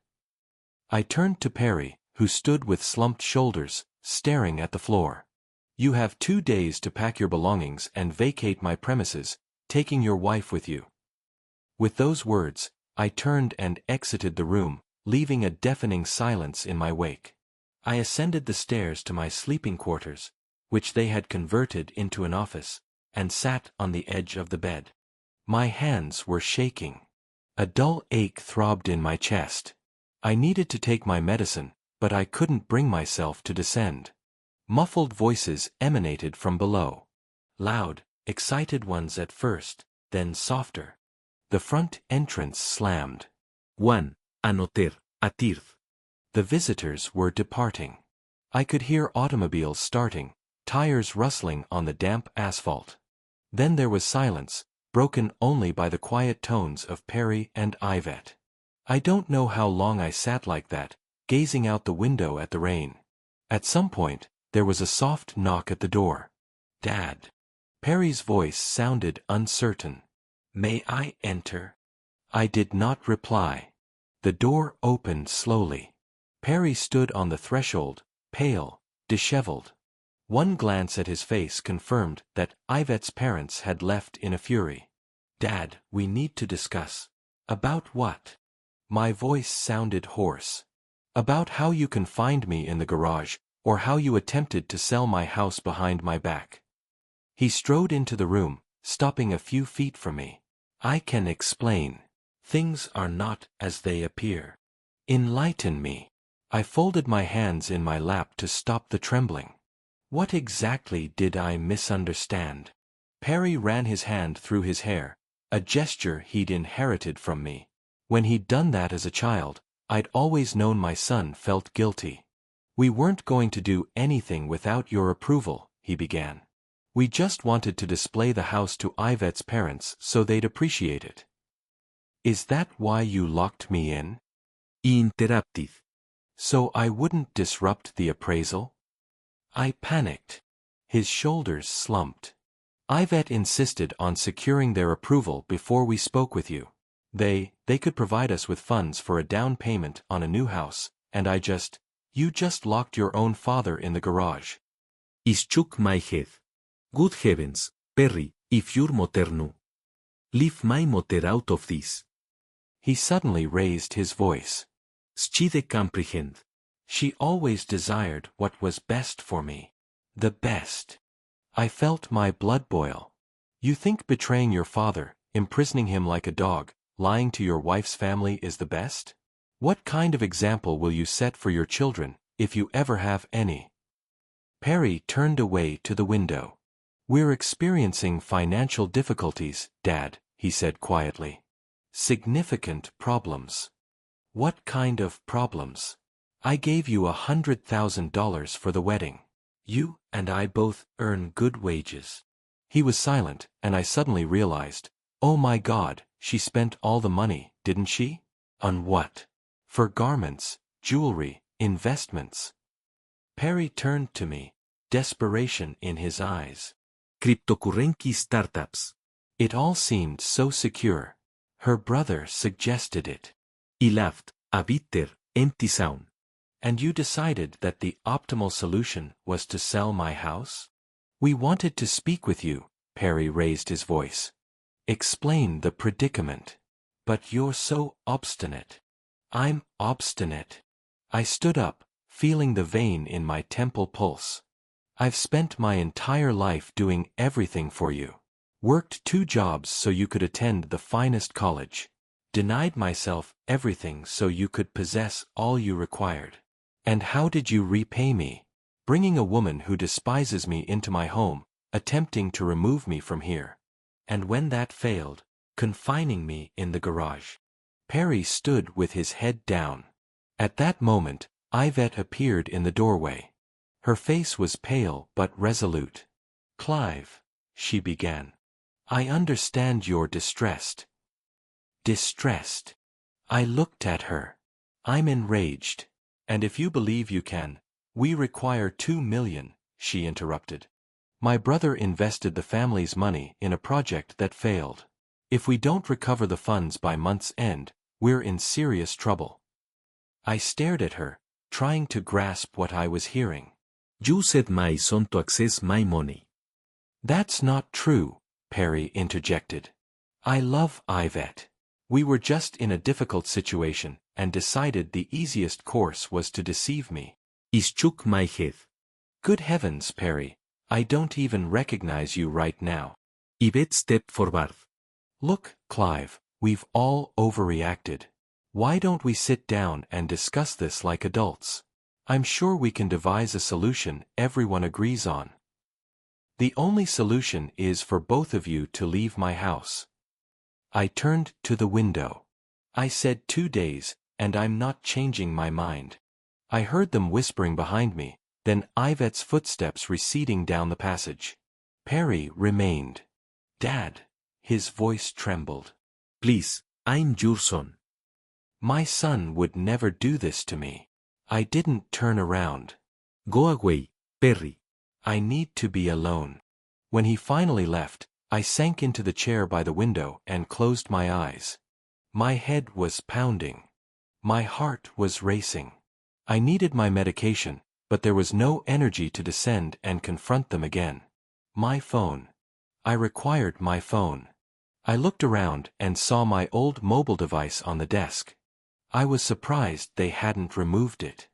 Speaker 2: I turned to Perry, who stood with slumped shoulders, staring at the floor. You have 2 days to pack your belongings and vacate my premises, taking your wife with you. With those words, I turned and exited the room, leaving a deafening silence in my wake. I ascended the stairs to my sleeping quarters, which they had converted into an office, and sat on the edge of the bed. My hands were shaking. A dull ache throbbed in my chest. I needed to take my medicine, but I couldn't bring myself to descend. Muffled voices emanated from below. Loud, excited ones at first, then softer. The front entrance slammed.
Speaker 1: Juan, anoter, atirth.
Speaker 2: The visitors were departing. I could hear automobiles starting, tires rustling on the damp asphalt. Then there was silence, broken only by the quiet tones of Perry and Yvette. I don't know how long I sat like that, gazing out the window at the rain. At some point, there was a soft knock at the door. Dad. Perry's voice sounded uncertain. May I enter? I did not reply. The door opened slowly. Perry stood on the threshold, pale, disheveled. One glance at his face confirmed that Yvette's parents had left in a fury. Dad, we need to discuss. About what? My voice sounded hoarse. About how you confined me in the garage, or how you attempted to sell my house behind my back. He strode into the room, stopping a few feet from me. I can explain. Things are not as they appear. Enlighten me. I folded my hands in my lap to stop the trembling. What exactly did I misunderstand? Perry ran his hand through his hair, a gesture he'd inherited from me. When he'd done that as a child, I'd always known my son felt guilty. We weren't going to do anything without your approval, he began. We just wanted to display the house to Yvette's parents so they'd appreciate it. Is that why you locked me in?
Speaker 1: Interrupted.
Speaker 2: So I wouldn't disrupt the appraisal? I panicked. His shoulders slumped. Yvette insisted on securing their approval before we spoke with you. They could provide us with funds for a down payment on a new house, and you just locked your own father in the garage.
Speaker 1: I shook my head. Good heavens, Perry, if you're moternu. Leave my moter out of this.
Speaker 2: He suddenly raised his voice.
Speaker 1: Schide comprehend.
Speaker 2: She always desired what was best for me. The best. I felt my blood boil. You think betraying your father, imprisoning him like a dog, lying to your wife's family is the best? What kind of example will you set for your children, if you ever have any? Perry turned away to the window. We're experiencing financial difficulties, Dad, he said quietly. Significant problems. What kind of problems? I gave you $100,000 for the wedding. You and I both earn good wages. He was silent, and I suddenly realized, oh my God, she spent all the money, didn't she? On what? For garments, jewelry, investments. Perry turned to me, desperation in his eyes.
Speaker 1: Cryptocurrency startups.
Speaker 2: It all seemed so secure. Her brother suggested it.
Speaker 1: He laughed, a bitter, empty sound.
Speaker 2: And you decided that the optimal solution was to sell my house? We wanted to speak with you, Perry raised his voice. Explain the predicament. But you're so obstinate. I'm obstinate. I stood up, feeling the vein in my temple pulse. I've spent my entire life doing everything for you. Worked 2 jobs so you could attend the finest college. Denied myself everything so you could possess all you required. And how did you repay me? Bringing a woman who despises me into my home, attempting to remove me from here. And when that failed, confining me in the garage. Perry stood with his head down. At that moment, Yvette appeared in the doorway. Her face was pale but resolute. Clive, she began. I understand you're distressed. Distressed. I looked at her. I'm enraged. And if you believe you can, we require 2 million, she interrupted. My brother invested the family's money in a project that failed. If we don't recover the funds by month's end, we're in serious trouble. I stared at her, trying to grasp what I was hearing.
Speaker 1: You said my son to access my money.
Speaker 2: That's not true, Perry interjected. I love Yvette. We were just in a difficult situation, and decided the easiest course was to deceive me.
Speaker 1: He shook my head.
Speaker 2: Good heavens, Perry, I don't even recognize you right now.
Speaker 1: Yvette stepped forward.
Speaker 2: Look, Clive, we've all overreacted. Why don't we sit down and discuss this like adults? I'm sure we can devise a solution everyone agrees on. The only solution is for both of you to leave my house. I turned to the window. I said 2 days, and I'm not changing my mind. I heard them whispering behind me, then Yvette's footsteps receding down the passage. Perry remained. Dad. His voice trembled.
Speaker 1: Please, I'm your son.
Speaker 2: My son would never do this to me. I didn't turn around.
Speaker 1: Go away, Perry.
Speaker 2: I need to be alone. When he finally left, I sank into the chair by the window and closed my eyes. My head was pounding. My heart was racing. I needed my medication, but there was no energy to descend and confront them again. My phone. I required my phone. I looked around and saw my old mobile device on the desk. I was surprised they hadn't removed it.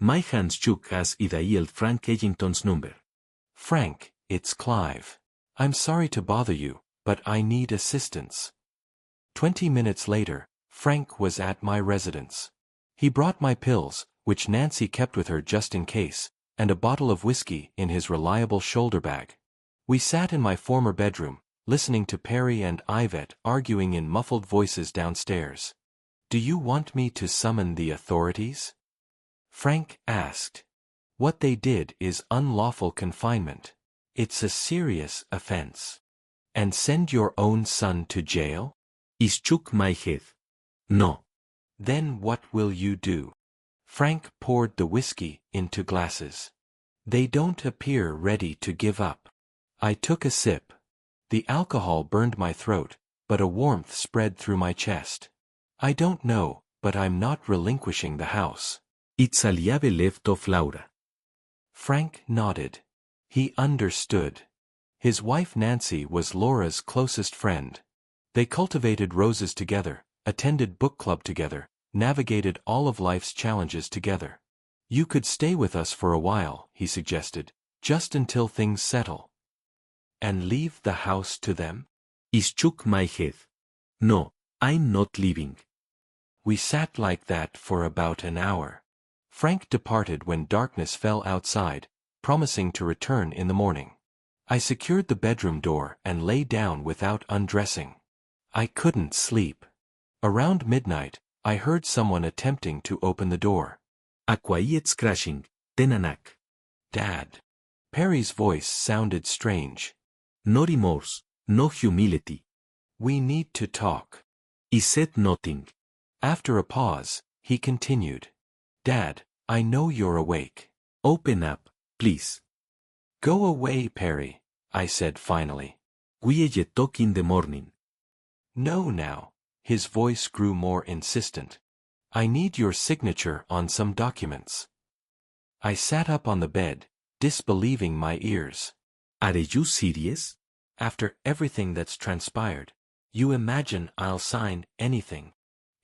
Speaker 1: My hands shook as I dialed Frank Ellington's number.
Speaker 2: Frank, it's Clive. I'm sorry to bother you, but I need assistance. 20 minutes later, Frank was at my residence. He brought my pills, which Nancy kept with her just in case, and a bottle of whiskey in his reliable shoulder bag. We sat in my former bedroom, listening to Perry and Yvette arguing in muffled voices downstairs. Do you want me to summon the authorities? Frank asked. What they did is unlawful confinement. It's a serious offense. And send your own son to jail?
Speaker 1: He shook my head. No.
Speaker 2: Then what will you do? Frank poured the whiskey into glasses. They don't appear ready to give up. I took a sip. The alcohol burned my throat, but a warmth spread through my chest. I don't know, but I'm not relinquishing the house.
Speaker 1: It's a llave left of Laura.
Speaker 2: Frank nodded. He understood. His wife Nancy was Laura's closest friend. They cultivated roses together, attended book club together, navigated all of life's challenges together. You could stay with us for a while, he suggested, just until things settle. And leave the house to them?
Speaker 1: He shook my head. No, I'm not leaving.
Speaker 2: We sat like that for about an hour. Frank departed when darkness fell outside, promising to return in the morning. I secured the bedroom door and lay down without undressing. I couldn't sleep. Around midnight, I heard someone attempting to open the door.
Speaker 1: A quiet scratching, then a knock.
Speaker 2: Dad. Perry's voice sounded strange.
Speaker 1: No remorse, no humility.
Speaker 2: We need to talk.
Speaker 1: He said nothing.
Speaker 2: After a pause, he continued. Dad, I know you're awake.
Speaker 1: Open up, please.
Speaker 2: Go away, Perry, I said finally.
Speaker 1: We'll talk in the morning.
Speaker 2: No now, His voice grew more insistent. I need your signature on some documents. I sat up on the bed, disbelieving my ears.
Speaker 1: Are you serious?
Speaker 2: After everything that's transpired, you imagine I'll sign anything.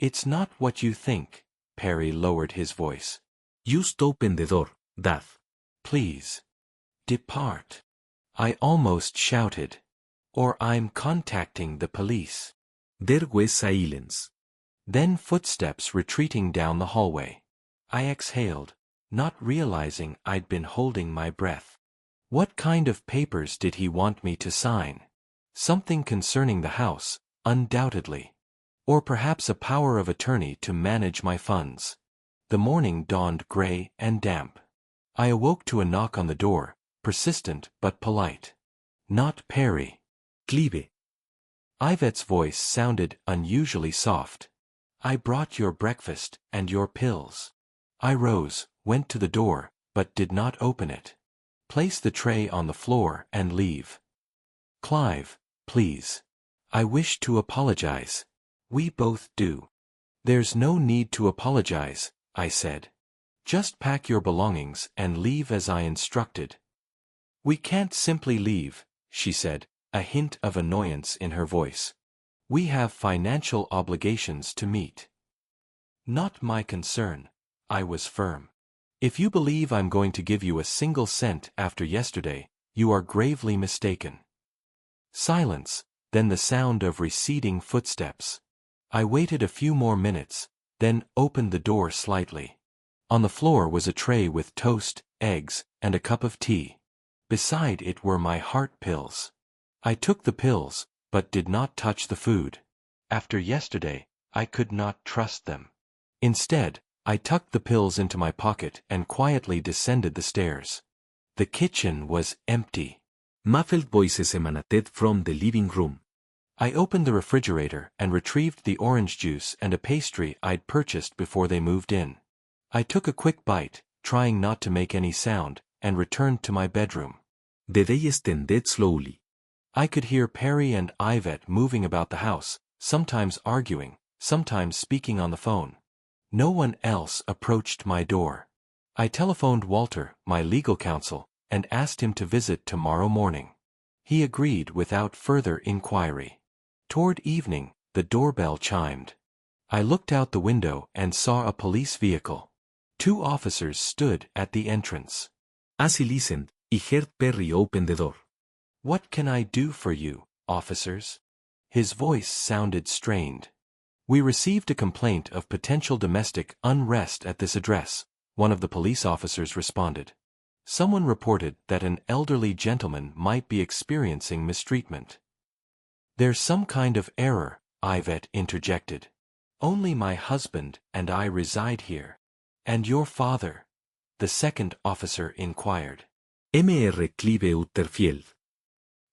Speaker 2: It's not what you think. Perry lowered his voice.
Speaker 1: Just open the door, Dad.
Speaker 2: Please. Depart. I almost shouted. Or I'm contacting the police.
Speaker 1: There was silence.
Speaker 2: Then footsteps retreating down the hallway. I exhaled, not realizing I'd been holding my breath. What kind of papers did he want me to sign? Something concerning the house, undoubtedly. Or perhaps a power of attorney to manage my funds. The morning dawned gray and damp. I awoke to a knock on the door, persistent but polite. Not Perry.
Speaker 1: Clive.
Speaker 2: Yvette's voice sounded unusually soft. I brought your breakfast and your pills. I rose, went to the door, but did not open it. Place the tray on the floor and leave. Clive, please. I wish to apologize. We both do. There's no need to apologize, I said. Just pack your belongings and leave as I instructed. We can't simply leave, she said, a hint of annoyance in her voice. We have financial obligations to meet. Not my concern. I was firm. If you believe I'm going to give you a single cent after yesterday, you are gravely mistaken. Silence, then the sound of receding footsteps. I waited a few more minutes, then opened the door slightly. On the floor was a tray with toast, eggs, and a cup of tea. Beside it were my heart pills. I took the pills, but did not touch the food. After yesterday, I could not trust them. Instead, I tucked the pills into my pocket and quietly descended the stairs. The kitchen was empty.
Speaker 1: Muffled voices emanated from the living room.
Speaker 2: I opened the refrigerator and retrieved the orange juice and a pastry I'd purchased before they moved in. I took a quick bite, trying not to make any sound, and returned to my bedroom.
Speaker 1: The day extended slowly.
Speaker 2: I could hear Perry and Yvette moving about the house, sometimes arguing, sometimes speaking on the phone. No one else approached my door. I telephoned Walter, my legal counsel, and asked him to visit tomorrow morning. He agreed without further inquiry. Toward evening, the doorbell chimed. I looked out the window and saw a police vehicle. 2 officers stood at the entrance.
Speaker 1: As he listened, he heard Perry open the door.
Speaker 2: What can I do for you, officers? His voice sounded strained. We received a complaint of potential domestic unrest at this address, one of the police officers responded. Someone reported that an elderly gentleman might be experiencing mistreatment. There's some kind of error, Yvette interjected. Only my husband and I reside here. And your father? The second officer inquired.
Speaker 1: Mr. Clive Utterfield.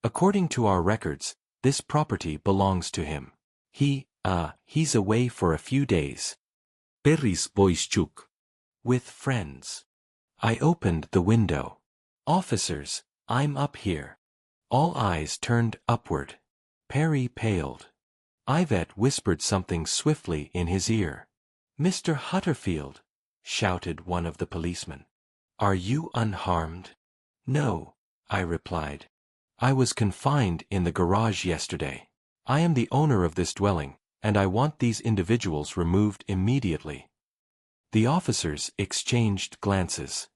Speaker 2: According to our records, this property belongs to him. He's away for a few days.
Speaker 1: Perry's voice shook.
Speaker 2: With friends. I opened the window. Officers, I'm up here. All eyes turned upward. Perry paled. Yvette whispered something swiftly in his ear. Mr. Hutterfield, shouted one of the policemen. Are you unharmed? No, I replied. I was confined in the garage yesterday. I am the owner of this dwelling, and I want these individuals removed immediately. The officers exchanged glances.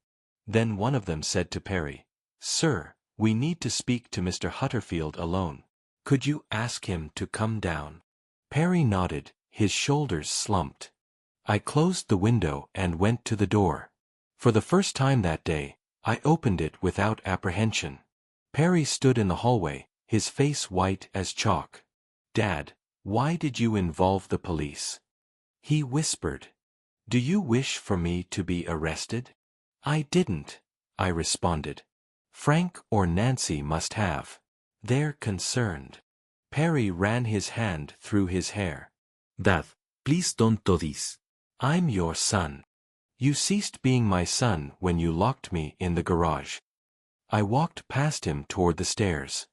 Speaker 2: Then one of them said to Perry, Sir, we need to speak to Mr. Hutterfield alone. Could you ask him to come down? Perry nodded, his shoulders slumped. I closed the window and went to the door. For the first time that day, I opened it without apprehension. Perry stood in the hallway, his face white as chalk. Dad, why did you involve the police? He whispered. Do you wish for me to be arrested? I didn't, I responded. Frank or Nancy must have. They're concerned. Perry ran his hand through his hair.
Speaker 1: Dad, please don't do this.
Speaker 2: I'm your son. You ceased being my son when you locked me in the garage. I walked past him toward the stairs.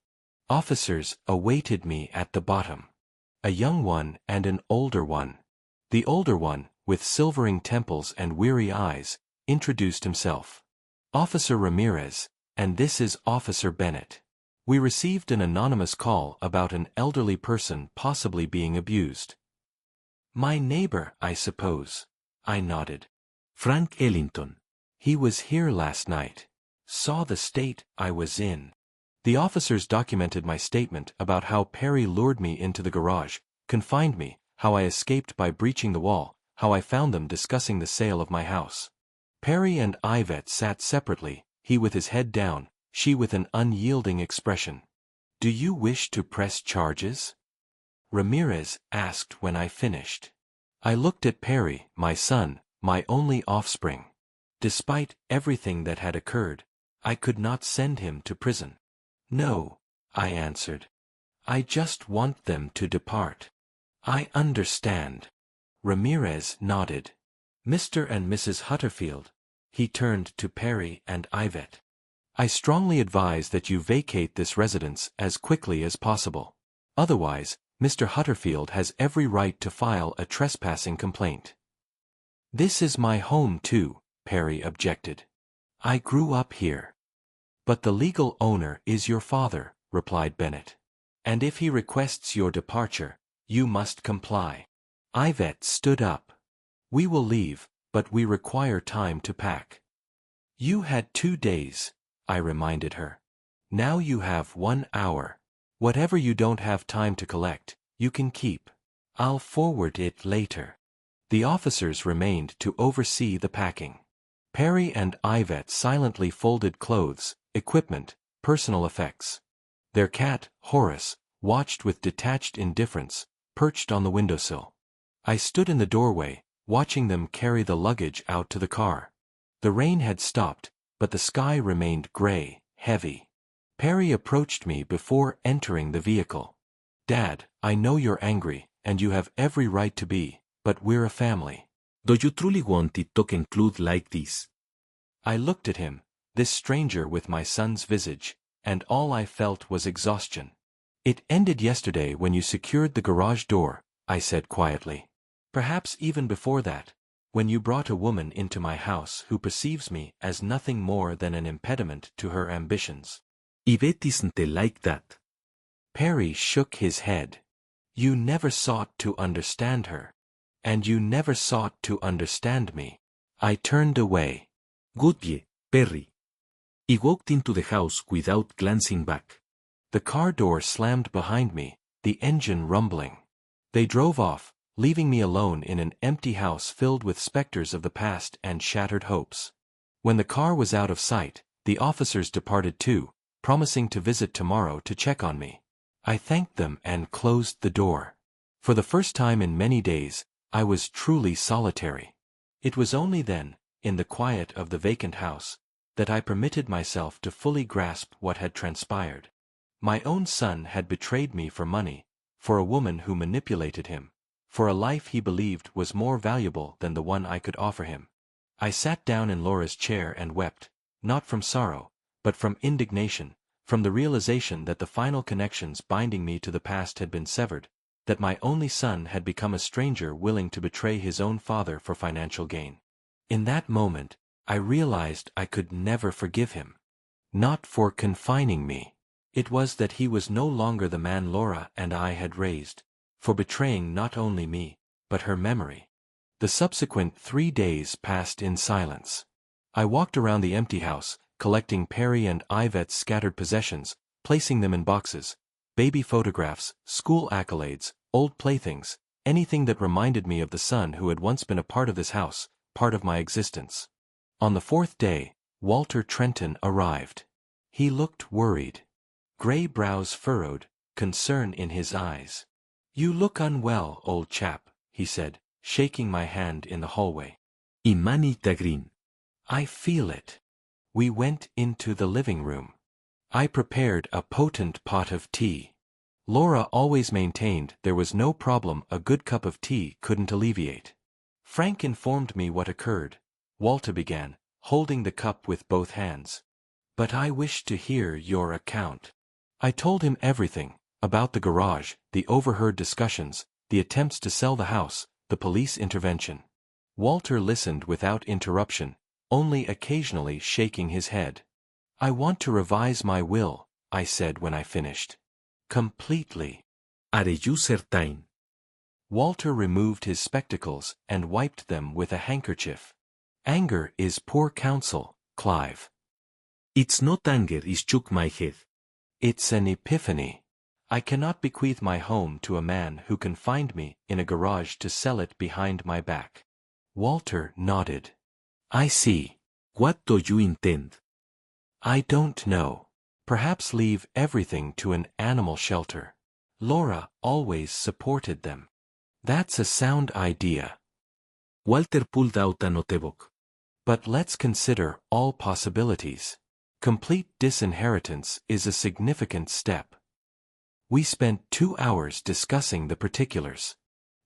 Speaker 2: Officers awaited me at the bottom. a young one and an older one. The older one, with silvering temples and weary eyes, introduced himself. Officer Ramirez, and this is Officer Bennett. We received an anonymous call about an elderly person possibly being abused. My neighbor, I suppose. I nodded.
Speaker 1: Frank Ellington.
Speaker 2: He was here last night. Saw the state I was in. The officers documented my statement about how Perry lured me into the garage, confined me, how I escaped by breaching the wall, how I found them discussing the sale of my house. Perry and Yvette sat separately, he with his head down, she with an unyielding expression. Do you wish to press charges? Ramirez asked when I finished. I looked at Perry, my son, my only offspring. Despite everything that had occurred, I could not send him to prison. No, I answered. I just want them to depart. I understand. Ramirez nodded. Mr. and Mrs. Hutterfield. He turned to Perry and Yvette. I strongly advise that you vacate this residence as quickly as possible. Otherwise, Mr. Hutterfield has every right to file a trespassing complaint. This is my home too, Perry objected. I grew up here. But the legal owner is your father, replied Bennett. And if he requests your departure, you must comply. Yvette stood up. We will leave, but we require time to pack. You had 2 days, I reminded her. Now you have 1 hour. Whatever you don't have time to collect, you can keep. I'll forward it later. The officers remained to oversee the packing. Perry and Yvette silently folded clothes, equipment, personal effects. Their cat, Horace, watched with detached indifference, perched on the windowsill. I stood in the doorway, watching them carry the luggage out to the car. The rain had stopped, but the sky remained gray, heavy. Perry approached me before entering the vehicle. Dad, I know you're angry, and you have every right to be, but we're a family.
Speaker 1: Do you truly want it to conclude like this?
Speaker 2: I looked at him, this stranger with my son's visage, and all I felt was exhaustion. It ended yesterday when you secured the garage door, I said quietly. Perhaps even before that, when you brought a woman into my house who perceives me as nothing more than an impediment to her ambitions.
Speaker 1: Yvette isn't like that.
Speaker 2: Perry shook his head. You never sought to understand her. And you never sought to understand me. I turned away.
Speaker 1: Goodbye, Perry. He walked into the house without glancing back.
Speaker 2: The car door slammed behind me, the engine rumbling. They drove off, leaving me alone in an empty house filled with specters of the past and shattered hopes. When the car was out of sight, the officers departed too, promising to visit tomorrow to check on me. I thanked them and closed the door. For the first time in many days, I was truly solitary. It was only then, in the quiet of the vacant house, that I permitted myself to fully grasp what had transpired. My own son had betrayed me for money, for a woman who manipulated him, for a life he believed was more valuable than the one I could offer him. I sat down in Laura's chair and wept, not from sorrow, but from indignation, from the realization that the final connections binding me to the past had been severed, that my only son had become a stranger willing to betray his own father for financial gain. In that moment, I realized I could never forgive him. Not for confining me. It was that he was no longer the man Laura and I had raised, for betraying not only me, but her memory. The subsequent 3 days passed in silence. I walked around the empty house, collecting Perry and Yvette's scattered possessions, placing them in boxes, baby photographs, school accolades, old playthings, anything that reminded me of the son who had once been a part of this house, part of my existence. On the 4th day, Walter Trenton arrived. He looked worried. Gray brows furrowed, concern in his eyes. You look unwell, old chap, he said, shaking my hand in the hallway.
Speaker 1: Imanita green.
Speaker 2: I feel it. We went into the living room. I prepared a potent pot of tea. Laura always maintained there was no problem a good cup of tea couldn't alleviate. Frank informed me what occurred, Walter began, holding the cup with both hands. But I wish to hear your account. I told him everything, About the garage, the overheard discussions, the attempts to sell the house, the police intervention. Walter listened without interruption, only occasionally shaking his head. I want to revise my will, I said when I finished. Completely.
Speaker 1: Are you certain?
Speaker 2: Walter removed his spectacles and wiped them with a handkerchief. Anger is poor counsel, Clive.
Speaker 1: It's not anger, I shook my head.
Speaker 2: It's an epiphany. I cannot bequeath my home to a man who can find me in a garage to sell it behind my back. Walter nodded. I see.
Speaker 1: What do you intend?
Speaker 2: I don't know. Perhaps leave everything to an animal shelter. Laura always supported them. That's a sound idea.
Speaker 1: Walter pulled out a notebook.
Speaker 2: But let's consider all possibilities. Complete disinheritance is a significant step. We spent 2 hours discussing the particulars.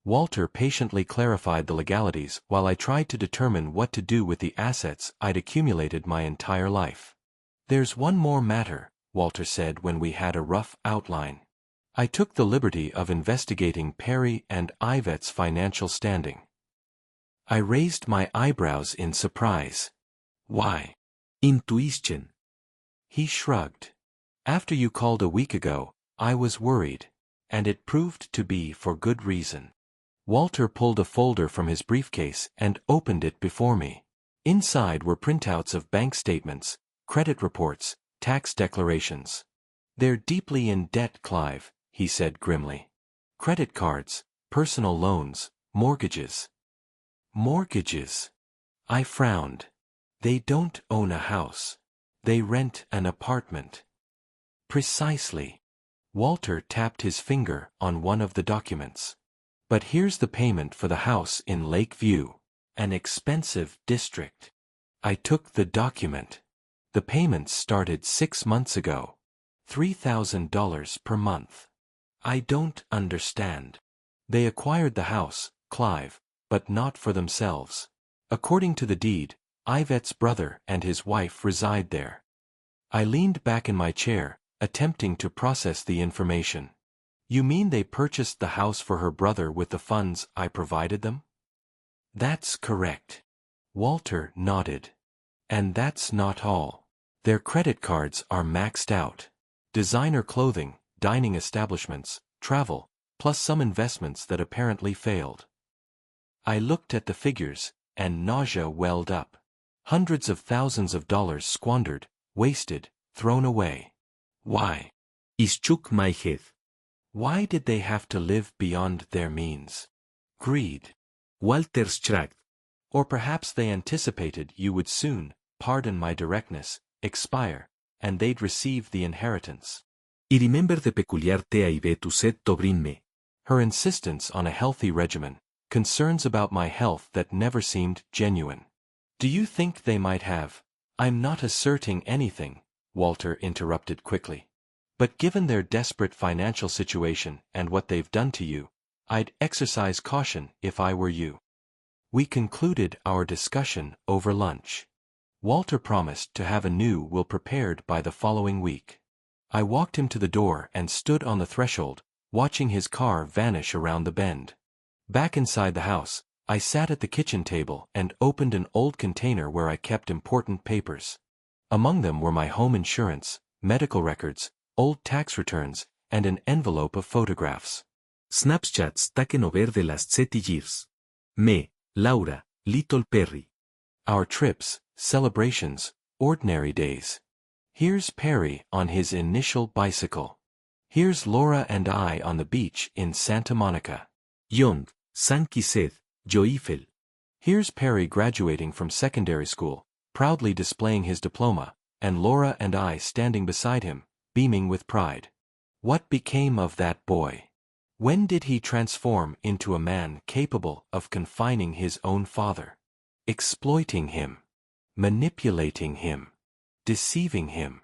Speaker 2: Walter patiently clarified the legalities while I tried to determine what to do with the assets I'd accumulated my entire life. There's one more matter, Walter said when we had a rough outline. I took the liberty of investigating Perry and Yvette's financial standing. I raised my eyebrows in surprise. Why?
Speaker 1: Intuition.
Speaker 2: He shrugged. After you called a week ago, I was worried, and it proved to be for good reason. Walter pulled a folder from his briefcase and opened it before me. Inside were printouts of bank statements, credit reports, tax declarations. They're deeply in debt, Clive, he said grimly. Credit cards, personal loans, mortgages. Mortgages. I frowned. They don't own a house. They rent an apartment. Precisely. Walter tapped his finger on one of the documents. But here's the payment for the house in Lakeview, an expensive district. I took the document. The payments started 6 months ago. $3,000 per month. I don't understand. They acquired the house, Clive, but not for themselves. According to the deed, Yvette's brother and his wife reside there. I leaned back in my chair, attempting to process the information. You mean they purchased the house for her brother with the funds I provided them? That's correct. Walter nodded. And that's not all. Their credit cards are maxed out. Designer clothing, dining establishments, travel, plus some investments that apparently failed. I looked at the figures, and nausea welled up. Hundreds of thousands of dollars squandered, wasted, thrown away. Why?
Speaker 1: I shook my head.
Speaker 2: Why did they have to live beyond their means? Greed.
Speaker 1: Walter shrugged.
Speaker 2: Or perhaps they anticipated you would soon, pardon my directness, expire, and they'd receive the inheritance.
Speaker 1: I remember the peculiar te Yvette said to bring me.
Speaker 2: Her insistence on a healthy regimen, concerns about my health that never seemed genuine. Do you think they might have? I'm not asserting anything, Walter interrupted quickly. But given their desperate financial situation and what they've done to you, I'd exercise caution if I were you. We concluded our discussion over lunch. Walter promised to have a new will prepared by the following week. I walked him to the door and stood on the threshold, watching his car vanish around the bend. Back inside the house, I sat at the kitchen table and opened an old container where I kept important papers. Among them were my home insurance, medical records, old tax returns, and an envelope of photographs.
Speaker 1: Snapchats taken over the last 7 years. Me, Laura, little Perry.
Speaker 2: Our trips, celebrations, ordinary days. Here's Perry on his initial bicycle. Here's Laura and I on the beach in Santa Monica.
Speaker 1: Young, Saint-Kissed, Joyful.
Speaker 2: Here's Perry graduating from secondary school, proudly displaying his diploma, and Laura and I standing beside him, beaming with pride. What became of that boy? When did he transform into a man capable of confining his own father? Exploiting him. Manipulating him. Deceiving him.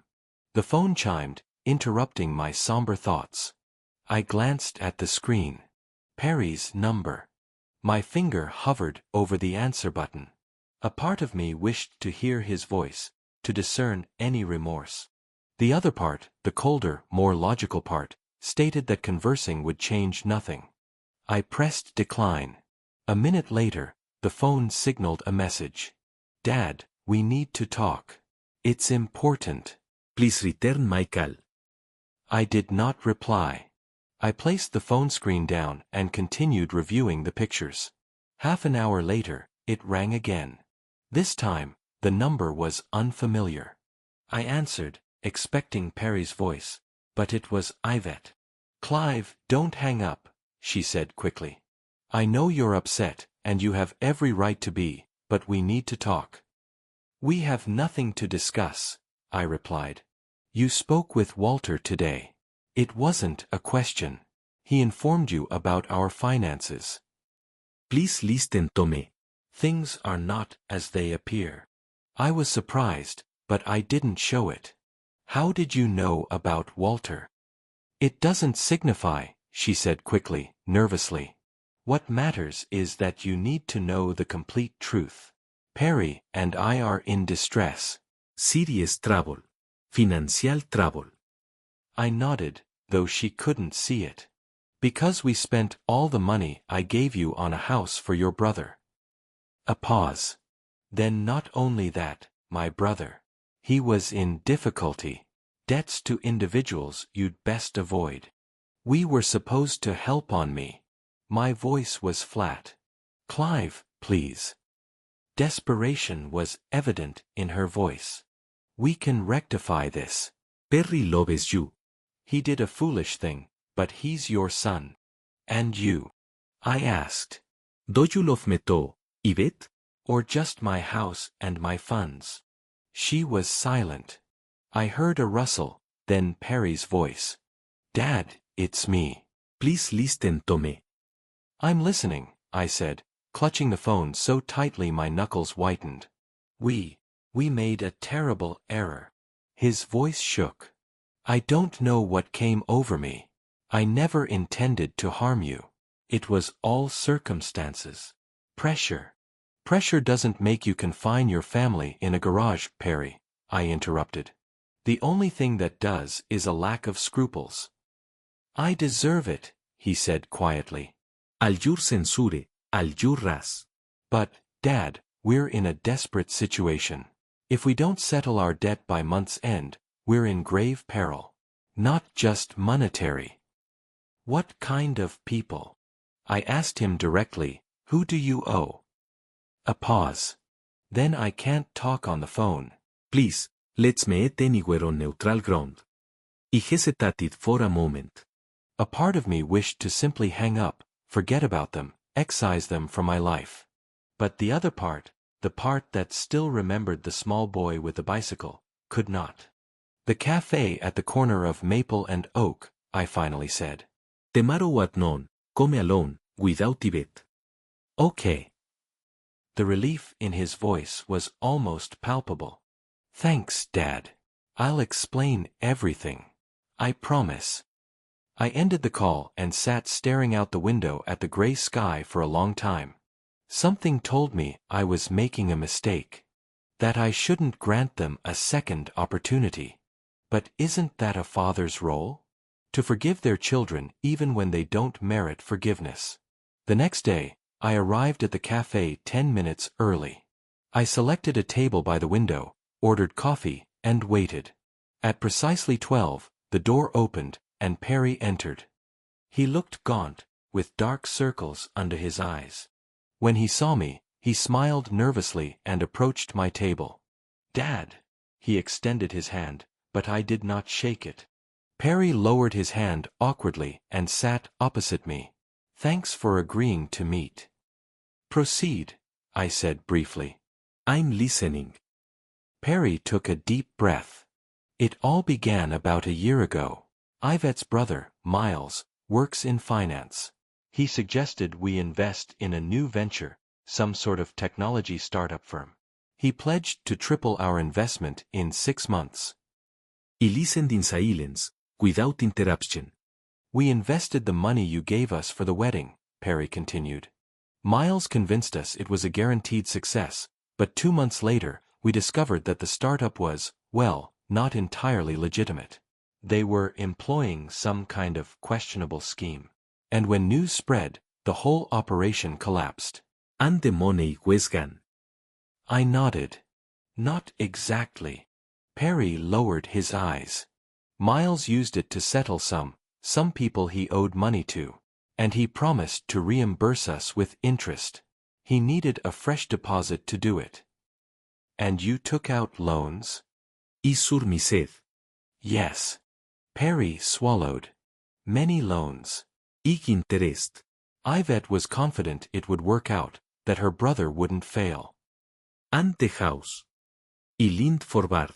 Speaker 2: The phone chimed, interrupting my somber thoughts. I glanced at the screen. Perry's number. My finger hovered over the answer button. A part of me wished to hear his voice, to discern any remorse. The other part, the colder, more logical part, stated that conversing would change nothing. I pressed decline. A minute later, the phone signaled a message. "Dad, we need to talk. It's important.
Speaker 1: Please return my call."
Speaker 2: I did not reply. I placed the phone screen down and continued reviewing the pictures. Half an hour later, it rang again. This time, the number was unfamiliar. I answered, expecting Perry's voice, but it was Yvette. "Clive, don't hang up," she said quickly. "I know you're upset, and you have every right to be, but we need to talk." "We have nothing to discuss," I replied. "You spoke with Walter today. It wasn't a question. He informed you about our finances."
Speaker 1: Please listen to me.
Speaker 2: "Things are not as they appear." I was surprised, but I didn't show it. "How did you know about Walter?" "It doesn't signify," she said quickly, nervously. "What matters is that you need to know the complete truth. Perry and I are in distress.
Speaker 1: Serious trouble. Financial trouble.
Speaker 2: I nodded, though she couldn't see it. "Because we spent all the money I gave you on a house for your brother." A pause. "Then not only that, my brother. He was in difficulty. Debts to individuals you'd best avoid. We were supposed to help on me." My voice was flat. "Clive, please." Desperation was evident in her voice. "We can rectify this.
Speaker 1: Perry loves you.
Speaker 2: He did a foolish thing, but he's your son. And you?" I asked.
Speaker 1: Do you love me too, Yvette?
Speaker 2: "Or just my house and my funds?" She was silent. I heard a rustle, then Perry's voice. "Dad, it's me."
Speaker 1: Please listen to me.
Speaker 2: "I'm listening," I said, clutching the phone so tightly my knuckles whitened. We made a terrible error." His voice shook. "I don't know what came over me. I never intended to harm you. It was all circumstances. Pressure." "Pressure doesn't make you confine your family in a garage, Perry," I interrupted. "The only thing that does is a lack of scruples." "I deserve it," he said quietly.
Speaker 1: Al your censure, al your ras.
Speaker 2: "But, Dad, we're in a desperate situation. If we don't settle our debt by month's end, we're in grave peril. Not just monetary." "What kind of people?" I asked him directly. "Who do you owe?" A pause. "Then I can't talk on the phone."
Speaker 1: Please, let's meet anywhere on neutral ground. He hesitated for a moment.
Speaker 2: A part of me wished to simply hang up, forget about them, excise them from my life. But the other part, the part that still remembered the small boy with the bicycle, could not. "The cafe at the corner of Maple and Oak," I finally said.
Speaker 1: Tomorrow at noon, come alone, without Yvette.
Speaker 2: "Okay." The relief in his voice was almost palpable. "Thanks, Dad. I'll explain everything. I promise." I ended the call and sat staring out the window at the gray sky for a long time. Something told me I was making a mistake. That I shouldn't grant them a second opportunity. But isn't that a father's role? To forgive their children even when they don't merit forgiveness. The next day, I arrived at the cafe 10 minutes early. I selected a table by the window, ordered coffee, and waited. At precisely 12, the door opened, and Perry entered. He looked gaunt, with dark circles under his eyes. When he saw me, he smiled nervously and approached my table. "Dad." He extended his hand, but I did not shake it. Perry lowered his hand awkwardly and sat opposite me. "Thanks for agreeing to meet." "Proceed," I said briefly.
Speaker 1: I'm listening.
Speaker 2: Perry took a deep breath. "It all began about a year ago. Yvette's brother, Miles, works in finance. He suggested we invest in a new venture, some sort of technology startup firm. He pledged to triple our investment in 6 months.
Speaker 1: He listened in silence, without interruption.
Speaker 2: We invested the money you gave us for the wedding," Perry continued. "Miles convinced us it was a guaranteed success, but 2 months later, we discovered that the startup was, well, not entirely legitimate. They were employing some kind of questionable scheme. And when news spread, the whole operation collapsed.
Speaker 1: And the money was gone.
Speaker 2: I nodded. Not exactly. Perry lowered his eyes. Miles used it to settle some people he owed money to. And he promised to reimburse us with interest. He needed a fresh deposit to do it. And you took out loans?
Speaker 1: Y sur mi sed.
Speaker 2: Yes. Perry swallowed. Many loans.
Speaker 1: Y interest.
Speaker 2: Yvette was confident it would work out, that her brother wouldn't fail.
Speaker 1: And the house. Y lind forward.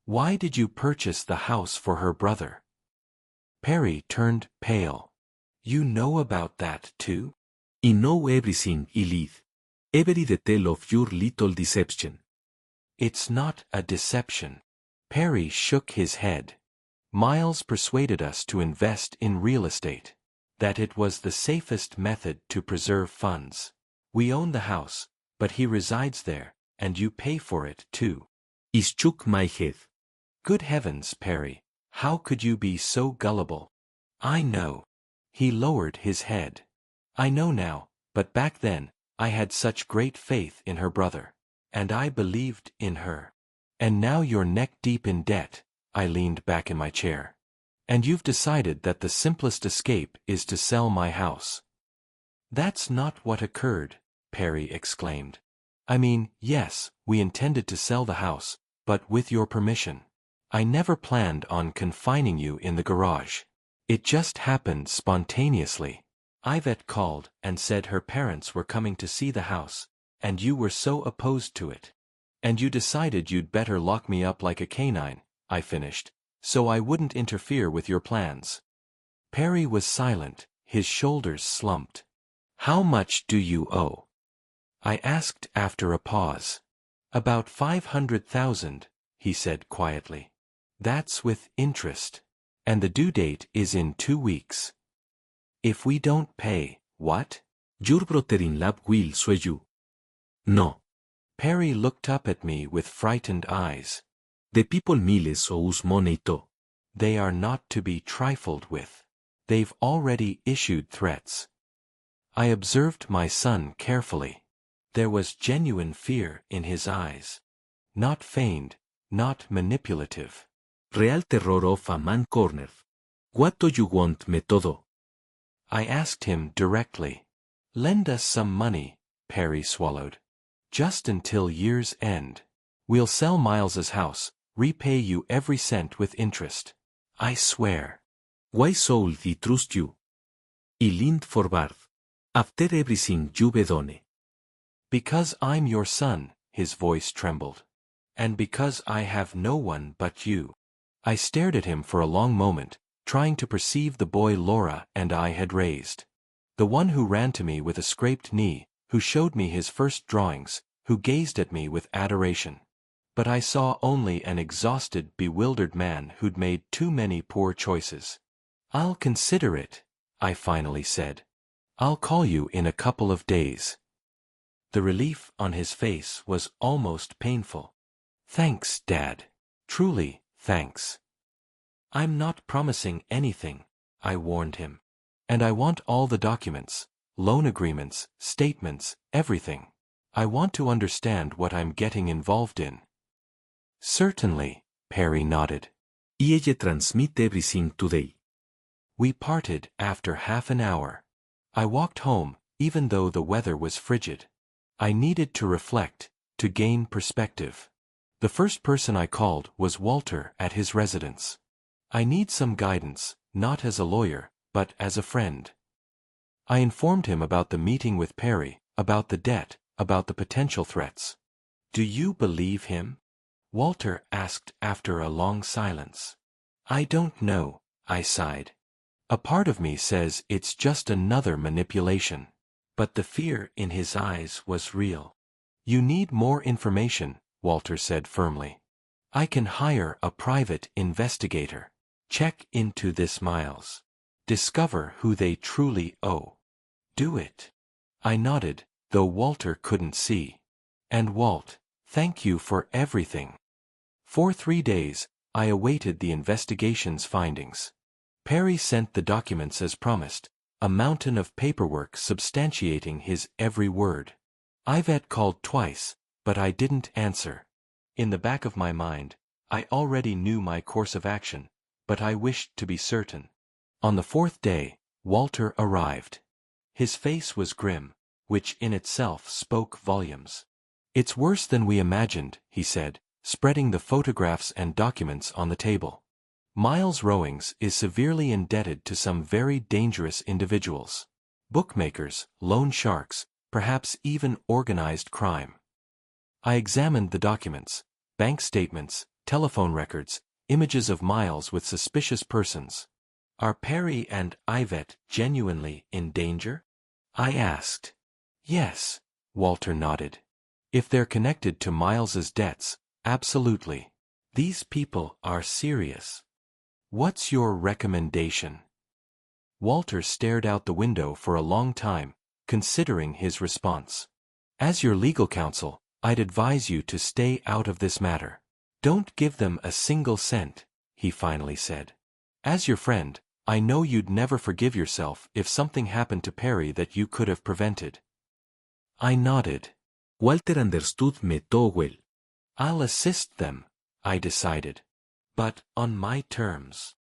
Speaker 2: Why did you purchase the house for her brother? Perry turned pale. You know about that too?
Speaker 1: I know everything, y lead. Every detail of your little deception.
Speaker 2: It's not a deception. Perry shook his head. Miles persuaded us to invest in real estate. That it was the safest method to preserve funds. We own the house, but he resides there, and you pay for it too.
Speaker 1: I shook my head.
Speaker 2: Good heavens, Perry, how could you be so gullible? I know. He lowered his head. I know now, but back then, I had such great faith in her brother. And I believed in her. And now you're neck-deep in debt. I leaned back in my chair. And you've decided that the simplest escape is to sell my house. That's not what occurred, Perry exclaimed. I mean, yes, we intended to sell the house, but with your permission. I never planned on confining you in the garage. It just happened spontaneously. Yvette called and said her parents were coming to see the house, and you were so opposed to it. And you decided you'd better lock me up like a canine, I finished, so I wouldn't interfere with your plans. Perry was silent, his shoulders slumped. How much do you owe? I asked after a pause. About 500,000, he said quietly. That's with interest. And the due date is in 2 weeks. If we don't pay, what?
Speaker 1: Your brother-in-law will sue you. No.
Speaker 2: Perry looked up at me with frightened eyes.
Speaker 1: The people miles owes money to.
Speaker 2: They are not to be trifled with. They've already issued threats. I observed my son carefully. There was genuine fear in his eyes. Not feigned, not manipulative.
Speaker 1: Real terror of a man cornered. What do you want me to do?
Speaker 2: I asked him directly. Lend us some money, Perry swallowed. Just until year's end. We'll sell Miles's house, repay you every cent with interest. I swear.
Speaker 1: Why should he trust you? I leaned forward. After everything you've done.
Speaker 2: Because I'm your son, his voice trembled. And because I have no one but you. I stared at him for a long moment, trying to perceive the boy Laura and I had raised. The one who ran to me with a scraped knee, who showed me his first drawings, who gazed at me with adoration. But I saw only an exhausted, bewildered man who'd made too many poor choices. I'll consider it, I finally said. I'll call you in a couple of days. The relief on his face was almost painful. Thanks, Dad. Truly, thanks. I'm not promising anything, I warned him. And I want all the documents, loan agreements, statements, everything. I want to understand what I'm getting involved in. Certainly, Perry nodded.
Speaker 1: I transmit everything today.
Speaker 2: We parted after half an hour. I walked home, even though the weather was frigid. I needed to reflect, to gain perspective. The first person I called was Walter at his residence. I need some guidance, not as a lawyer, but as a friend. I informed him about the meeting with Perry, about the debt, about the potential threats. Do you believe him? Walter asked after a long silence. I don't know, I sighed. A part of me says it's just another manipulation. But the fear in his eyes was real. You need more information, Walter said firmly. I can hire a private investigator. Check into this Miles. Discover who they truly owe. Do it. I nodded, though Walter couldn't see. And Walt, thank you for everything. For 3 days, I awaited the investigation's findings. Perry sent the documents as promised, a mountain of paperwork substantiating his every word. Yvette called twice, but I didn't answer. In the back of my mind, I already knew my course of action, but I wished to be certain. On the fourth day, Walter arrived. His face was grim, which in itself spoke volumes. "It's worse than we imagined," he said, spreading the photographs and documents on the table. "Miles Rowings is severely indebted to some very dangerous individuals. Bookmakers, loan sharks, perhaps even organized crime." I examined the documents, bank statements, telephone records, images of Miles with suspicious persons. "Are Perry and Yvette genuinely in danger?" I asked. "Yes," Walter nodded. "If they're connected to Miles's debts, absolutely. These people are serious. What's your recommendation?" Walter stared out the window for a long time, considering his response. "As your legal counsel, I'd advise you to stay out of this matter. Don't give them a single cent," he finally said. "As your friend, I know you'd never forgive yourself if something happened to Perry that you could have prevented." I nodded.
Speaker 1: Walter understood me too well.
Speaker 2: "I'll assist them," I decided. "But on my terms."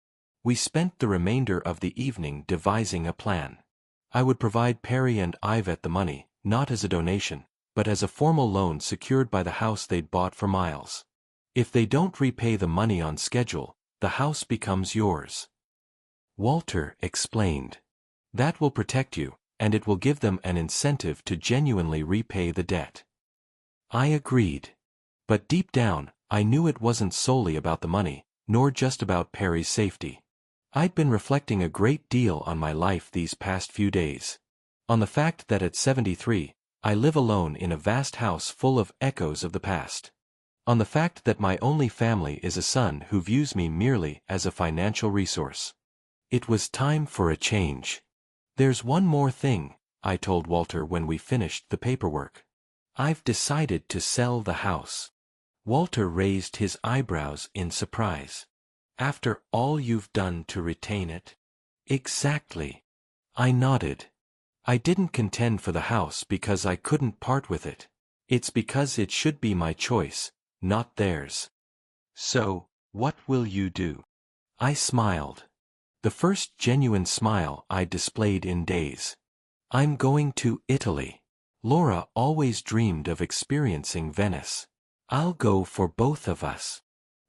Speaker 2: We spent the remainder of the evening devising a plan. I would provide Perry and Yvette the money, not as a donation, but as a formal loan secured by the house they'd bought for Miles. If they don't repay the money on schedule, the house becomes yours. Walter explained. "That will protect you, and it will give them an incentive to genuinely repay the debt." I agreed. But deep down, I knew it wasn't solely about the money, nor just about Perry's safety. I'd been reflecting a great deal on my life these past few days. On the fact that at 73, I live alone in a vast house full of echoes of the past. On the fact that my only family is a son who views me merely as a financial resource. It was time for a change. "There's one more thing," I told Walter when we finished the paperwork. "I've decided to sell the house." Walter raised his eyebrows in surprise. "After all you've done to retain it?" "Exactly." I nodded. "I didn't contend for the house because I couldn't part with it. It's because it should be my choice, not theirs." "So, what will you do?" I smiled. The first genuine smile I displayed in days. "I'm going to Italy. Laura always dreamed of experiencing Venice. I'll go for both of us."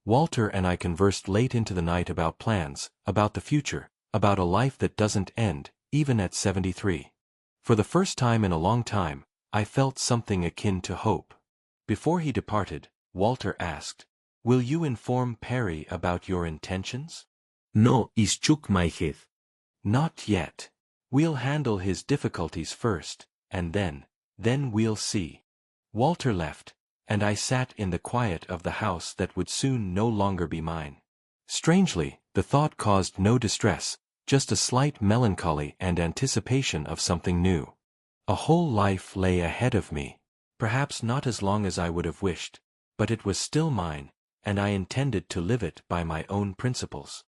Speaker 2: Walter and I conversed late into the night about plans, about the future, about a life that doesn't end, even at 73. For the first time in a long time, I felt something akin to hope. Before he departed, Walter asked, "Will you inform Perry about your intentions?"
Speaker 1: No, I shook my head.
Speaker 2: "Not yet. We'll handle his difficulties first, and then we'll see." Walter left, and I sat in the quiet of the house that would soon no longer be mine. Strangely, the thought caused no distress, just a slight melancholy and anticipation of something new. A whole life lay ahead of me. Perhaps not as long as I would have wished, but it was still mine, and I intended to live it by my own principles.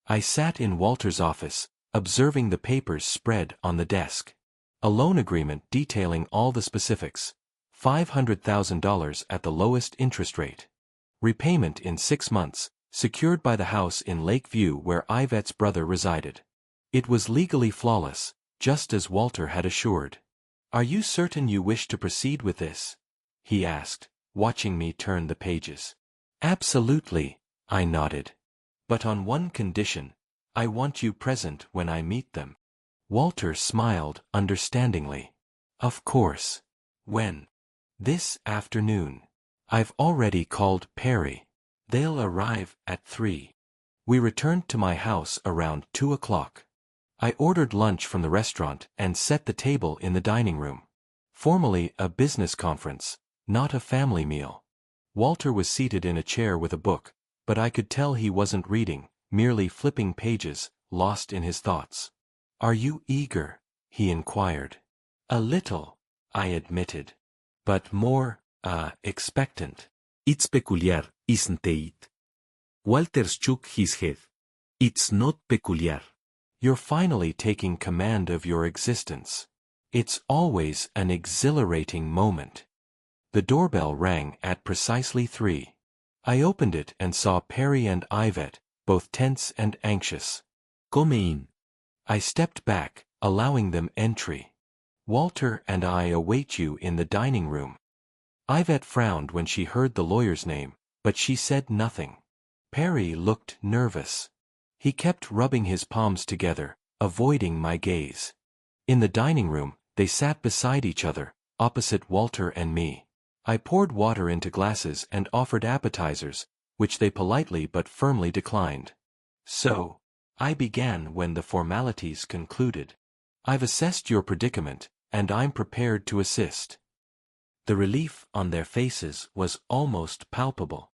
Speaker 2: I sat in Walter's office, observing the papers spread on the desk. A loan agreement detailing all the specifics. $500,000 at the lowest interest rate. Repayment in 6 months, secured by the house in Lakeview where Yvette's brother resided. It was legally flawless, just as Walter had assured. "Are you certain you wish to proceed with this?" he asked, watching me turn the pages. "Absolutely," I nodded. "But on one condition, I want you present when I meet them." Walter smiled understandingly. "Of course. When?" "This afternoon. I've already called Perry. They'll arrive at 3. We returned to my house around 2 o'clock. I ordered lunch from the restaurant and set the table in the dining room. Formally a business conference, not a family meal. Walter was seated in a chair with a book, but I could tell he wasn't reading, merely flipping pages, lost in his thoughts. "Are you eager?" he inquired. "A little," I admitted. "But more, expectant."
Speaker 1: It's peculiar, isn't it? Walter shook his head. It's not peculiar.
Speaker 2: You're finally taking command of your existence. It's always an exhilarating moment. The doorbell rang at precisely 3. I opened it and saw Perry and Yvette, both tense and anxious.
Speaker 1: Come in.
Speaker 2: I stepped back, allowing them entry. Walter and I await you in the dining room. Yvette frowned when she heard the lawyer's name, but she said nothing. Perry looked nervous. He kept rubbing his palms together, avoiding my gaze. In the dining room, they sat beside each other, opposite Walter and me. I poured water into glasses and offered appetizers, which they politely but firmly declined. So, I began when the formalities concluded. I've assessed your predicament, and I'm prepared to assist. The relief on their faces was almost palpable.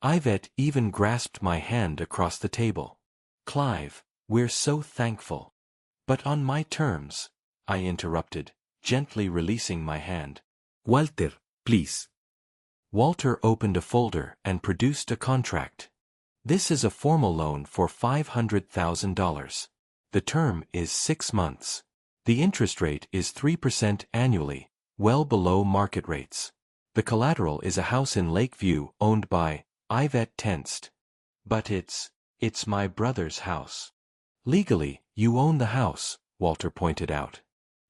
Speaker 2: Yvette even grasped my hand across the table. Clive, we're so thankful. But on my terms, I interrupted, gently releasing my hand.
Speaker 1: Walter, please.
Speaker 2: Walter opened a folder and produced a contract. This is a formal loan for $500,000. The term is 6 months. The interest rate is 3% annually, well below market rates. The collateral is a house in Lakeview owned by, Yvette tensed. But it's my brother's house. Legally, you own the house, Walter pointed out.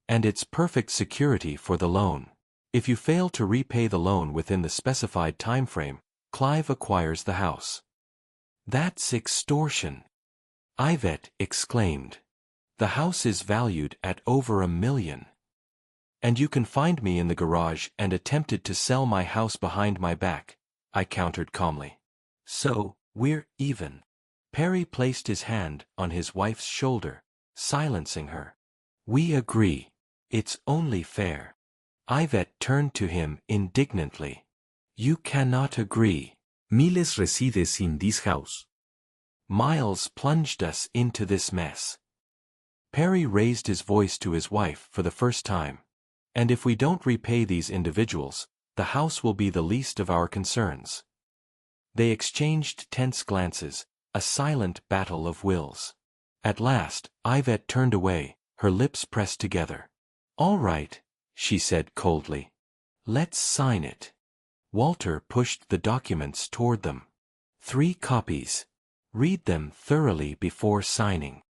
Speaker 2: And it's perfect security for the loan. If you fail to repay the loan within the specified time frame, Clive acquires the house. That's extortion, Yvette exclaimed. The house is valued at over $1 million. And you can find me in the garage and attempted to sell my house behind my back, I countered calmly. So, we're even. Perry placed his hand on his wife's shoulder, silencing her. We agree. It's only fair. Yvette turned to him indignantly. You cannot agree.
Speaker 1: Miles resides in this house.
Speaker 2: Miles plunged us into this mess. Perry raised his voice to his wife for the first time. And if we don't repay these individuals, the house will be the least of our concerns. They exchanged tense glances, a silent battle of wills. At last, Yvette turned away, her lips pressed together. All right, she said coldly. Let's sign it. Walter pushed the documents toward them. 3 copies. Read them thoroughly before signing.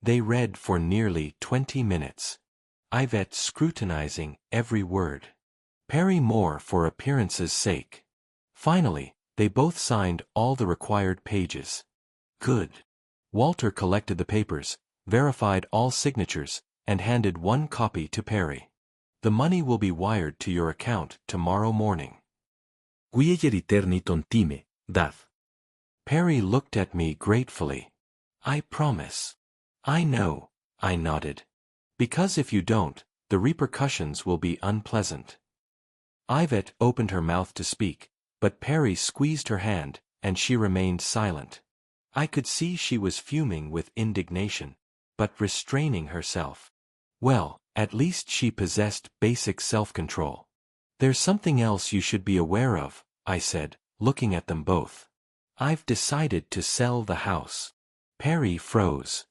Speaker 2: They read for nearly 20 minutes. Yvette scrutinizing every word. Perry more for appearance's sake. Finally, they both signed all the required pages. Good. Walter collected the papers, verified all signatures, and handed 1 copy to Perry. The money will be wired to your account tomorrow morning.
Speaker 1: Quieyer eterni tontime, Dad.
Speaker 2: Perry looked at me gratefully. I promise. I know, I nodded. Because if you don't, the repercussions will be unpleasant. Yvette opened her mouth to speak, but Perry squeezed her hand, and she remained silent. I could see she was fuming with indignation, but restraining herself. Well, at least she possessed basic self-control. There's something else you should be aware of, I said, looking at them both. I've decided to sell the house. Perry froze.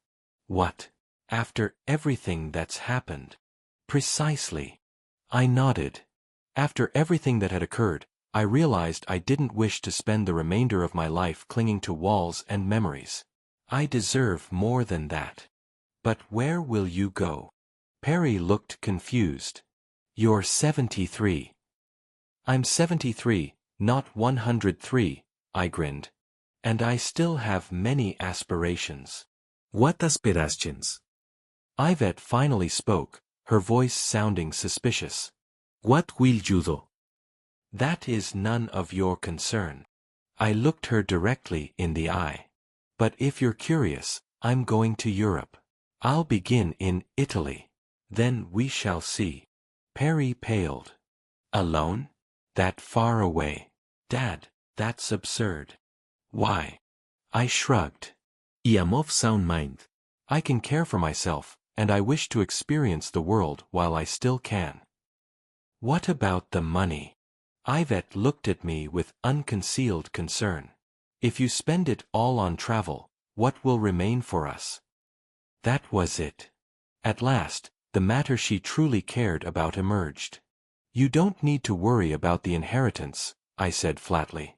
Speaker 2: What? After everything that's happened? Precisely. I nodded. After everything that had occurred, I realized I didn't wish to spend the remainder of my life clinging to walls and memories. I deserve more than that. But where will you go? Perry looked confused. You're 73. I'm 73, not 103, I grinned. And I still have many aspirations.
Speaker 1: What aspirations?
Speaker 2: Yvette finally spoke, her voice sounding suspicious.
Speaker 1: What will you do?
Speaker 2: That is none of your concern. I looked her directly in the eye. But if you're curious, I'm going to Europe. I'll begin in Italy. Then we shall see. Perry paled. Alone? That far away? Dad, that's absurd. Why? I shrugged.
Speaker 1: I am of sound mind.
Speaker 2: I can care for myself, and I wish to experience the world while I still can. What about the money? Yvette looked at me with unconcealed concern. If you spend it all on travel, what will remain for us? That was it. At last, the matter she truly cared about emerged. You don't need to worry about the inheritance, I said flatly.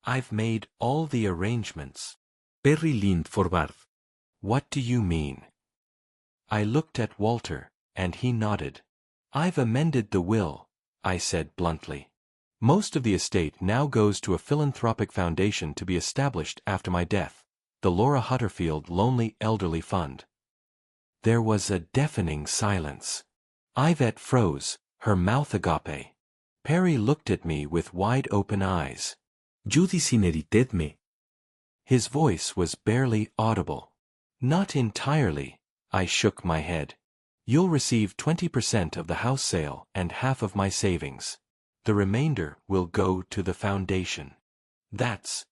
Speaker 2: I've made all the arrangements.
Speaker 1: Perry leaned forward.
Speaker 2: What do you mean? I looked at Walter, and he nodded. I've amended the will, I said bluntly. Most of the estate now goes to a philanthropic foundation to be established after my death, the Laura Hutterfield Lonely Elderly Fund. There was a deafening silence. Yvette froze, her mouth agape. Perry looked at me with wide-open eyes.
Speaker 1: You disinherited me.
Speaker 2: His voice was barely audible. Not entirely, I shook my head. You'll receive 20% of the house sale and half of my savings. The remainder will go to the foundation. That's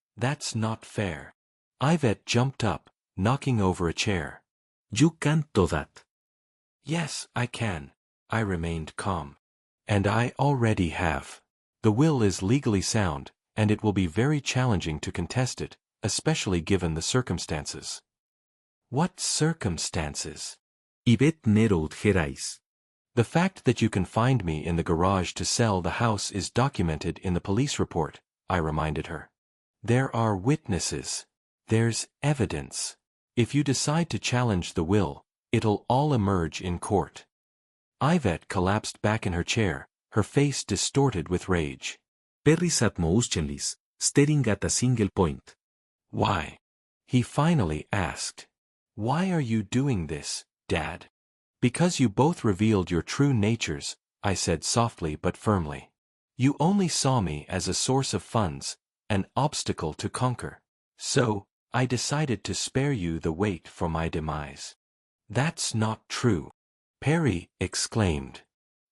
Speaker 2: not fair. Yvette jumped up, knocking over a chair.
Speaker 1: You can't do that.
Speaker 2: Yes, I can. I remained calm. And I already have. The will is legally sound, and it will be very challenging to contest it, especially given the circumstances. What circumstances?
Speaker 1: Yvette narrowed her eyes.
Speaker 2: The fact that you can find me in the garage to sell the house is documented in the police report, I reminded her. There are witnesses. There's evidence. If you decide to challenge the will, it'll all emerge in court. Yvette collapsed back in her chair, her face distorted with rage.
Speaker 1: Perry sat motionless, staring at a single point.
Speaker 2: Why? He finally asked. Why are you doing this, Dad? Because you both revealed your true natures, I said softly but firmly. You only saw me as a source of funds, an obstacle to conquer. So, I decided to spare you the wait for my demise. That's not true, Perry exclaimed.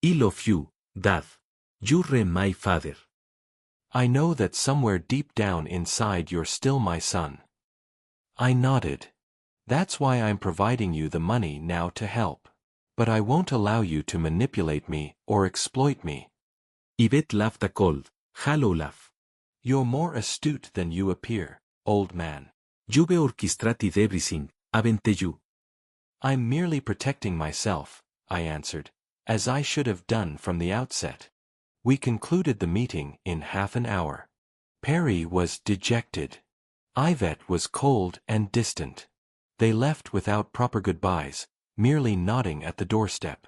Speaker 1: I love you, Dad. You're my father.
Speaker 2: I know that somewhere deep down inside you're still my son. I nodded. That's why I'm providing you the money now to help. But I won't allow you to manipulate me or exploit me.
Speaker 1: Yvette laughed a cold, hollow laugh.
Speaker 2: You're more astute than you appear, old man.
Speaker 1: You've orchestrated everything, haven't you?
Speaker 2: I'm merely protecting myself, I answered, as I should have done from the outset. We concluded the meeting in half an hour. Perry was dejected. Yvette was cold and distant. They left without proper goodbyes, merely nodding at the doorstep.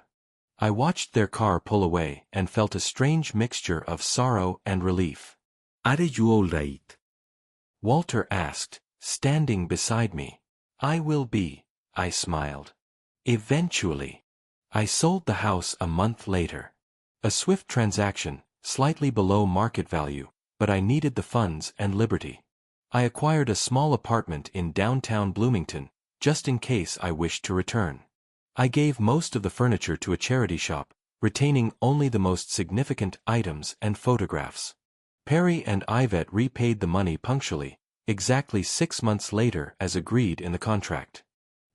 Speaker 2: I watched their car pull away and felt a strange mixture of sorrow and relief.
Speaker 1: Are you all right?
Speaker 2: Walter asked, standing beside me. I will be, I smiled. Eventually. I sold the house a month later. A swift transaction, slightly below market value, but I needed the funds and liberty. I acquired a small apartment in downtown Bloomington, just in case I wished to return. I gave most of the furniture to a charity shop, retaining only the most significant items and photographs. Perry and Yvette repaid the money punctually, exactly 6 months later as agreed in the contract.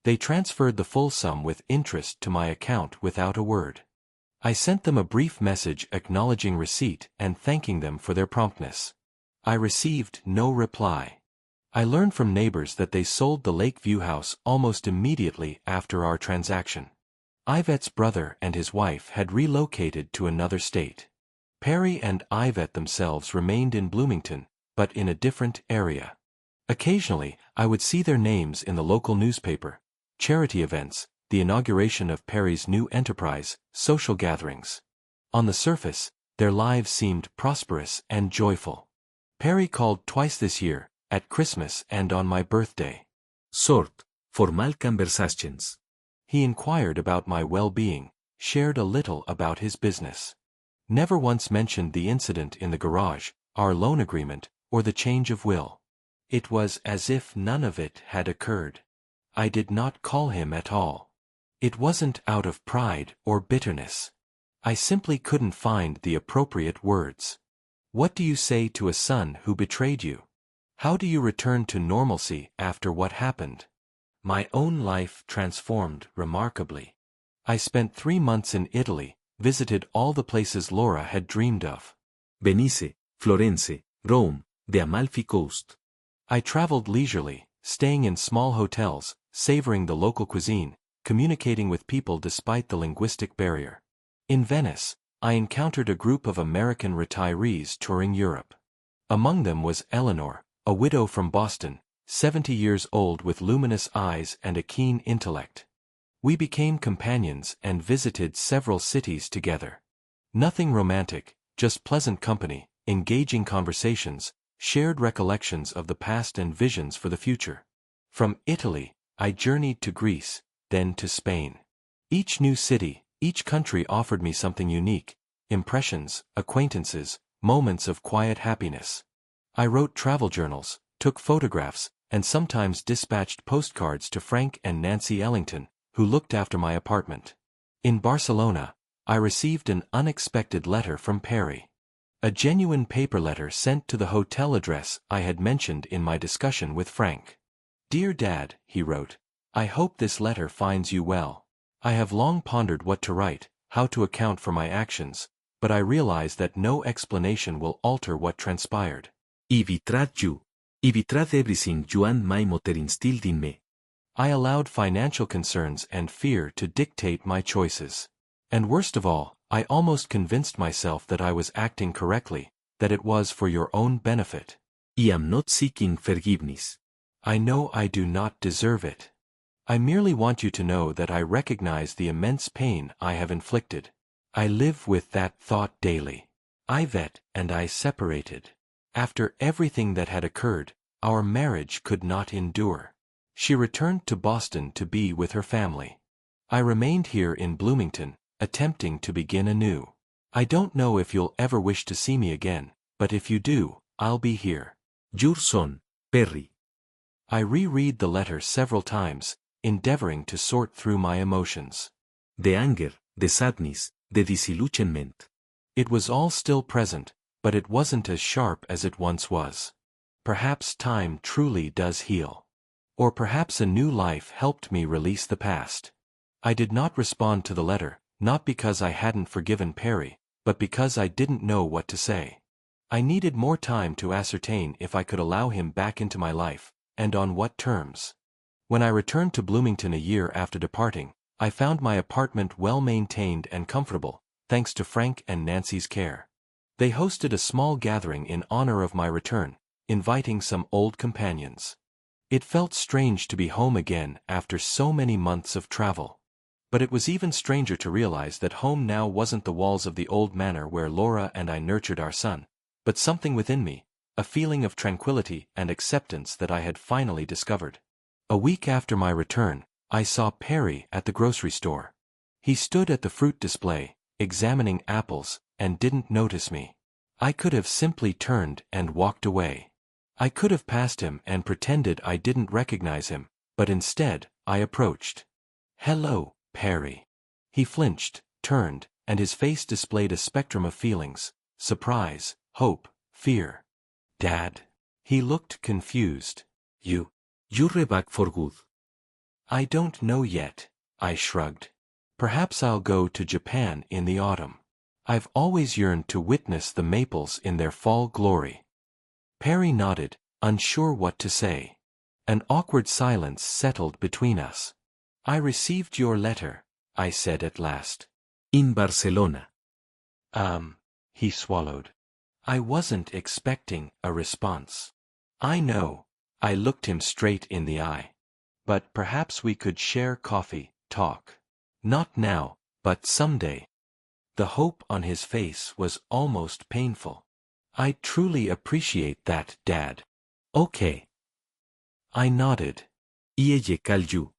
Speaker 2: They transferred the full sum with interest to my account without a word. I sent them a brief message acknowledging receipt and thanking them for their promptness. I received no reply. I learned from neighbors that they sold the Lakeview house almost immediately after our transaction. Yvette's brother and his wife had relocated to another state. Perry and Yvette themselves remained in Bloomington, but in a different area. Occasionally, I would see their names in the local newspaper, charity events, the inauguration of Perry's new enterprise, social gatherings. On the surface, their lives seemed prosperous and joyful. Perry called twice this year, at Christmas and on my birthday.
Speaker 1: Formal conversations.
Speaker 2: He inquired about my well-being, shared a little about his business. Never once mentioned the incident in the garage, our loan agreement, or the change of will. It was as if none of it had occurred. I did not call him at all. It wasn't out of pride or bitterness. I simply couldn't find the appropriate words. What do you say to a son who betrayed you? How do you return to normalcy after what happened? My own life transformed remarkably. I spent 3 months in Italy, visited all the places Laura had dreamed of.
Speaker 1: Venice, Florence, Rome, the Amalfi Coast.
Speaker 2: I traveled leisurely, staying in small hotels, savoring the local cuisine, communicating with people despite the linguistic barrier. In Venice, I encountered a group of American retirees touring Europe. Among them was Eleanor, a widow from Boston, 70 years old with luminous eyes and a keen intellect. We became companions and visited several cities together. Nothing romantic, just pleasant company, engaging conversations, shared recollections of the past and visions for the future. From Italy, I journeyed to Greece, then to Spain. Each new city, each country offered me something unique: impressions, acquaintances, moments of quiet happiness. I wrote travel journals, took photographs, and sometimes dispatched postcards to Frank and Nancy Ellington, who looked after my apartment. In Barcelona, I received an unexpected letter from Perry. A genuine paper letter sent to the hotel address I had mentioned in my discussion with Frank. "Dear Dad," he wrote, "I hope this letter finds you well. I have long pondered what to write, how to account for my actions, but I realize that no explanation will alter what transpired.
Speaker 1: I vitrad everything you and my mother instilled in me.
Speaker 2: I allowed financial concerns and fear to dictate my choices. And worst of all, I almost convinced myself that I was acting correctly, that it was for your own benefit.
Speaker 1: I am not seeking forgiveness.
Speaker 2: I know I do not deserve it. I merely want you to know that I recognize the immense pain I have inflicted. I live with that thought daily. Yvette and I separated. After everything that had occurred, our marriage could not endure. She returned to Boston to be with her family. I remained here in Bloomington, attempting to begin anew. I don't know if you'll ever wish to see me again, but if you do, I'll be here.
Speaker 1: Your son, Perry."
Speaker 2: I reread the letter several times, endeavoring to sort through my emotions.
Speaker 1: The anger, the sadness, the disillusionment.
Speaker 2: It was all still present, but it wasn't as sharp as it once was. Perhaps time truly does heal. Or perhaps a new life helped me release the past. I did not respond to the letter, not because I hadn't forgiven Perry, but because I didn't know what to say. I needed more time to ascertain if I could allow him back into my life, and on what terms. When I returned to Bloomington a year after departing, I found my apartment well maintained and comfortable, thanks to Frank and Nancy's care. They hosted a small gathering in honor of my return, inviting some old companions. It felt strange to be home again after so many months of travel. But it was even stranger to realize that home now wasn't the walls of the old manor where Laura and I nurtured our son, but something within me, a feeling of tranquility and acceptance that I had finally discovered. A week after my return, I saw Perry at the grocery store. He stood at the fruit display, examining apples, and didn't notice me. I could have simply turned and walked away. I could have passed him and pretended I didn't recognize him, but instead, I approached. "Hello, Perry." He flinched, turned, and his face displayed a spectrum of feelings: surprise, hope, fear. "Dad?" He looked confused.
Speaker 1: You're back for good."
Speaker 2: "I don't know yet," I shrugged. "Perhaps I'll go to Japan in the autumn. I've always yearned to witness the maples in their fall glory." Perry nodded, unsure what to say. An awkward silence settled between us. "I received your letter," I said at last.
Speaker 1: "In Barcelona."
Speaker 2: He swallowed. I wasn't expecting a response. "I know." I looked him straight in the eye. "But perhaps we could share coffee, talk. Not now, but someday." The hope on his face was almost painful. "I truly appreciate that, Dad."
Speaker 1: "Okay."
Speaker 2: I nodded.
Speaker 1: I call you.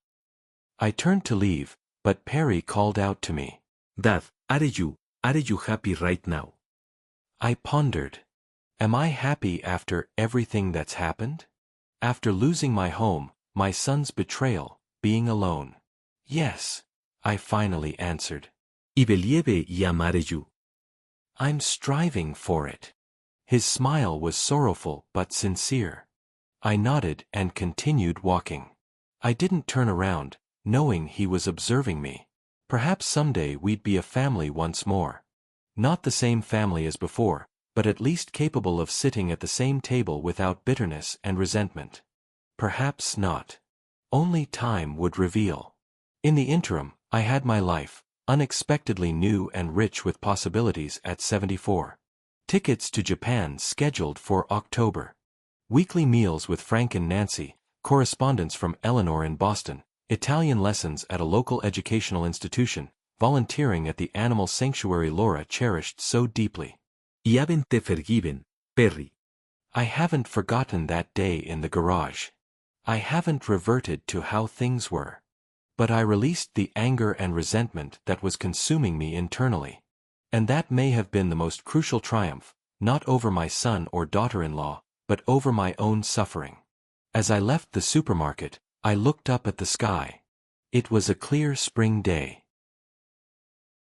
Speaker 2: I turned to leave, but Perry called out to me.
Speaker 1: "Dad, are you happy right now?"
Speaker 2: I pondered. Am I happy after everything that's happened? After losing my home, my son's betrayal, being alone? Yes, I finally answered.
Speaker 1: I believe I amare you.
Speaker 2: I'm striving for it. His smile was sorrowful but sincere. I nodded and continued walking. I didn't turn around, knowing he was observing me. Perhaps someday we'd be a family once more. Not the same family as before, but at least capable of sitting at the same table without bitterness and resentment. Perhaps not. Only time would reveal. In the interim, I had my life, unexpectedly new and rich with possibilities at 74. Tickets to Japan scheduled for October. Weekly meals with Frank and Nancy, correspondence from Eleanor in Boston, Italian lessons at a local educational institution, volunteering at the animal sanctuary Laura cherished so deeply.
Speaker 1: Y haven't forgiven, Perry.
Speaker 2: I haven't forgotten that day in the garage. I haven't reverted to how things were. But I released the anger and resentment that was consuming me internally. And that may have been the most crucial triumph, not over my son or daughter-in-law, but over my own suffering. As I left the supermarket, I looked up at the sky. It was a clear spring day.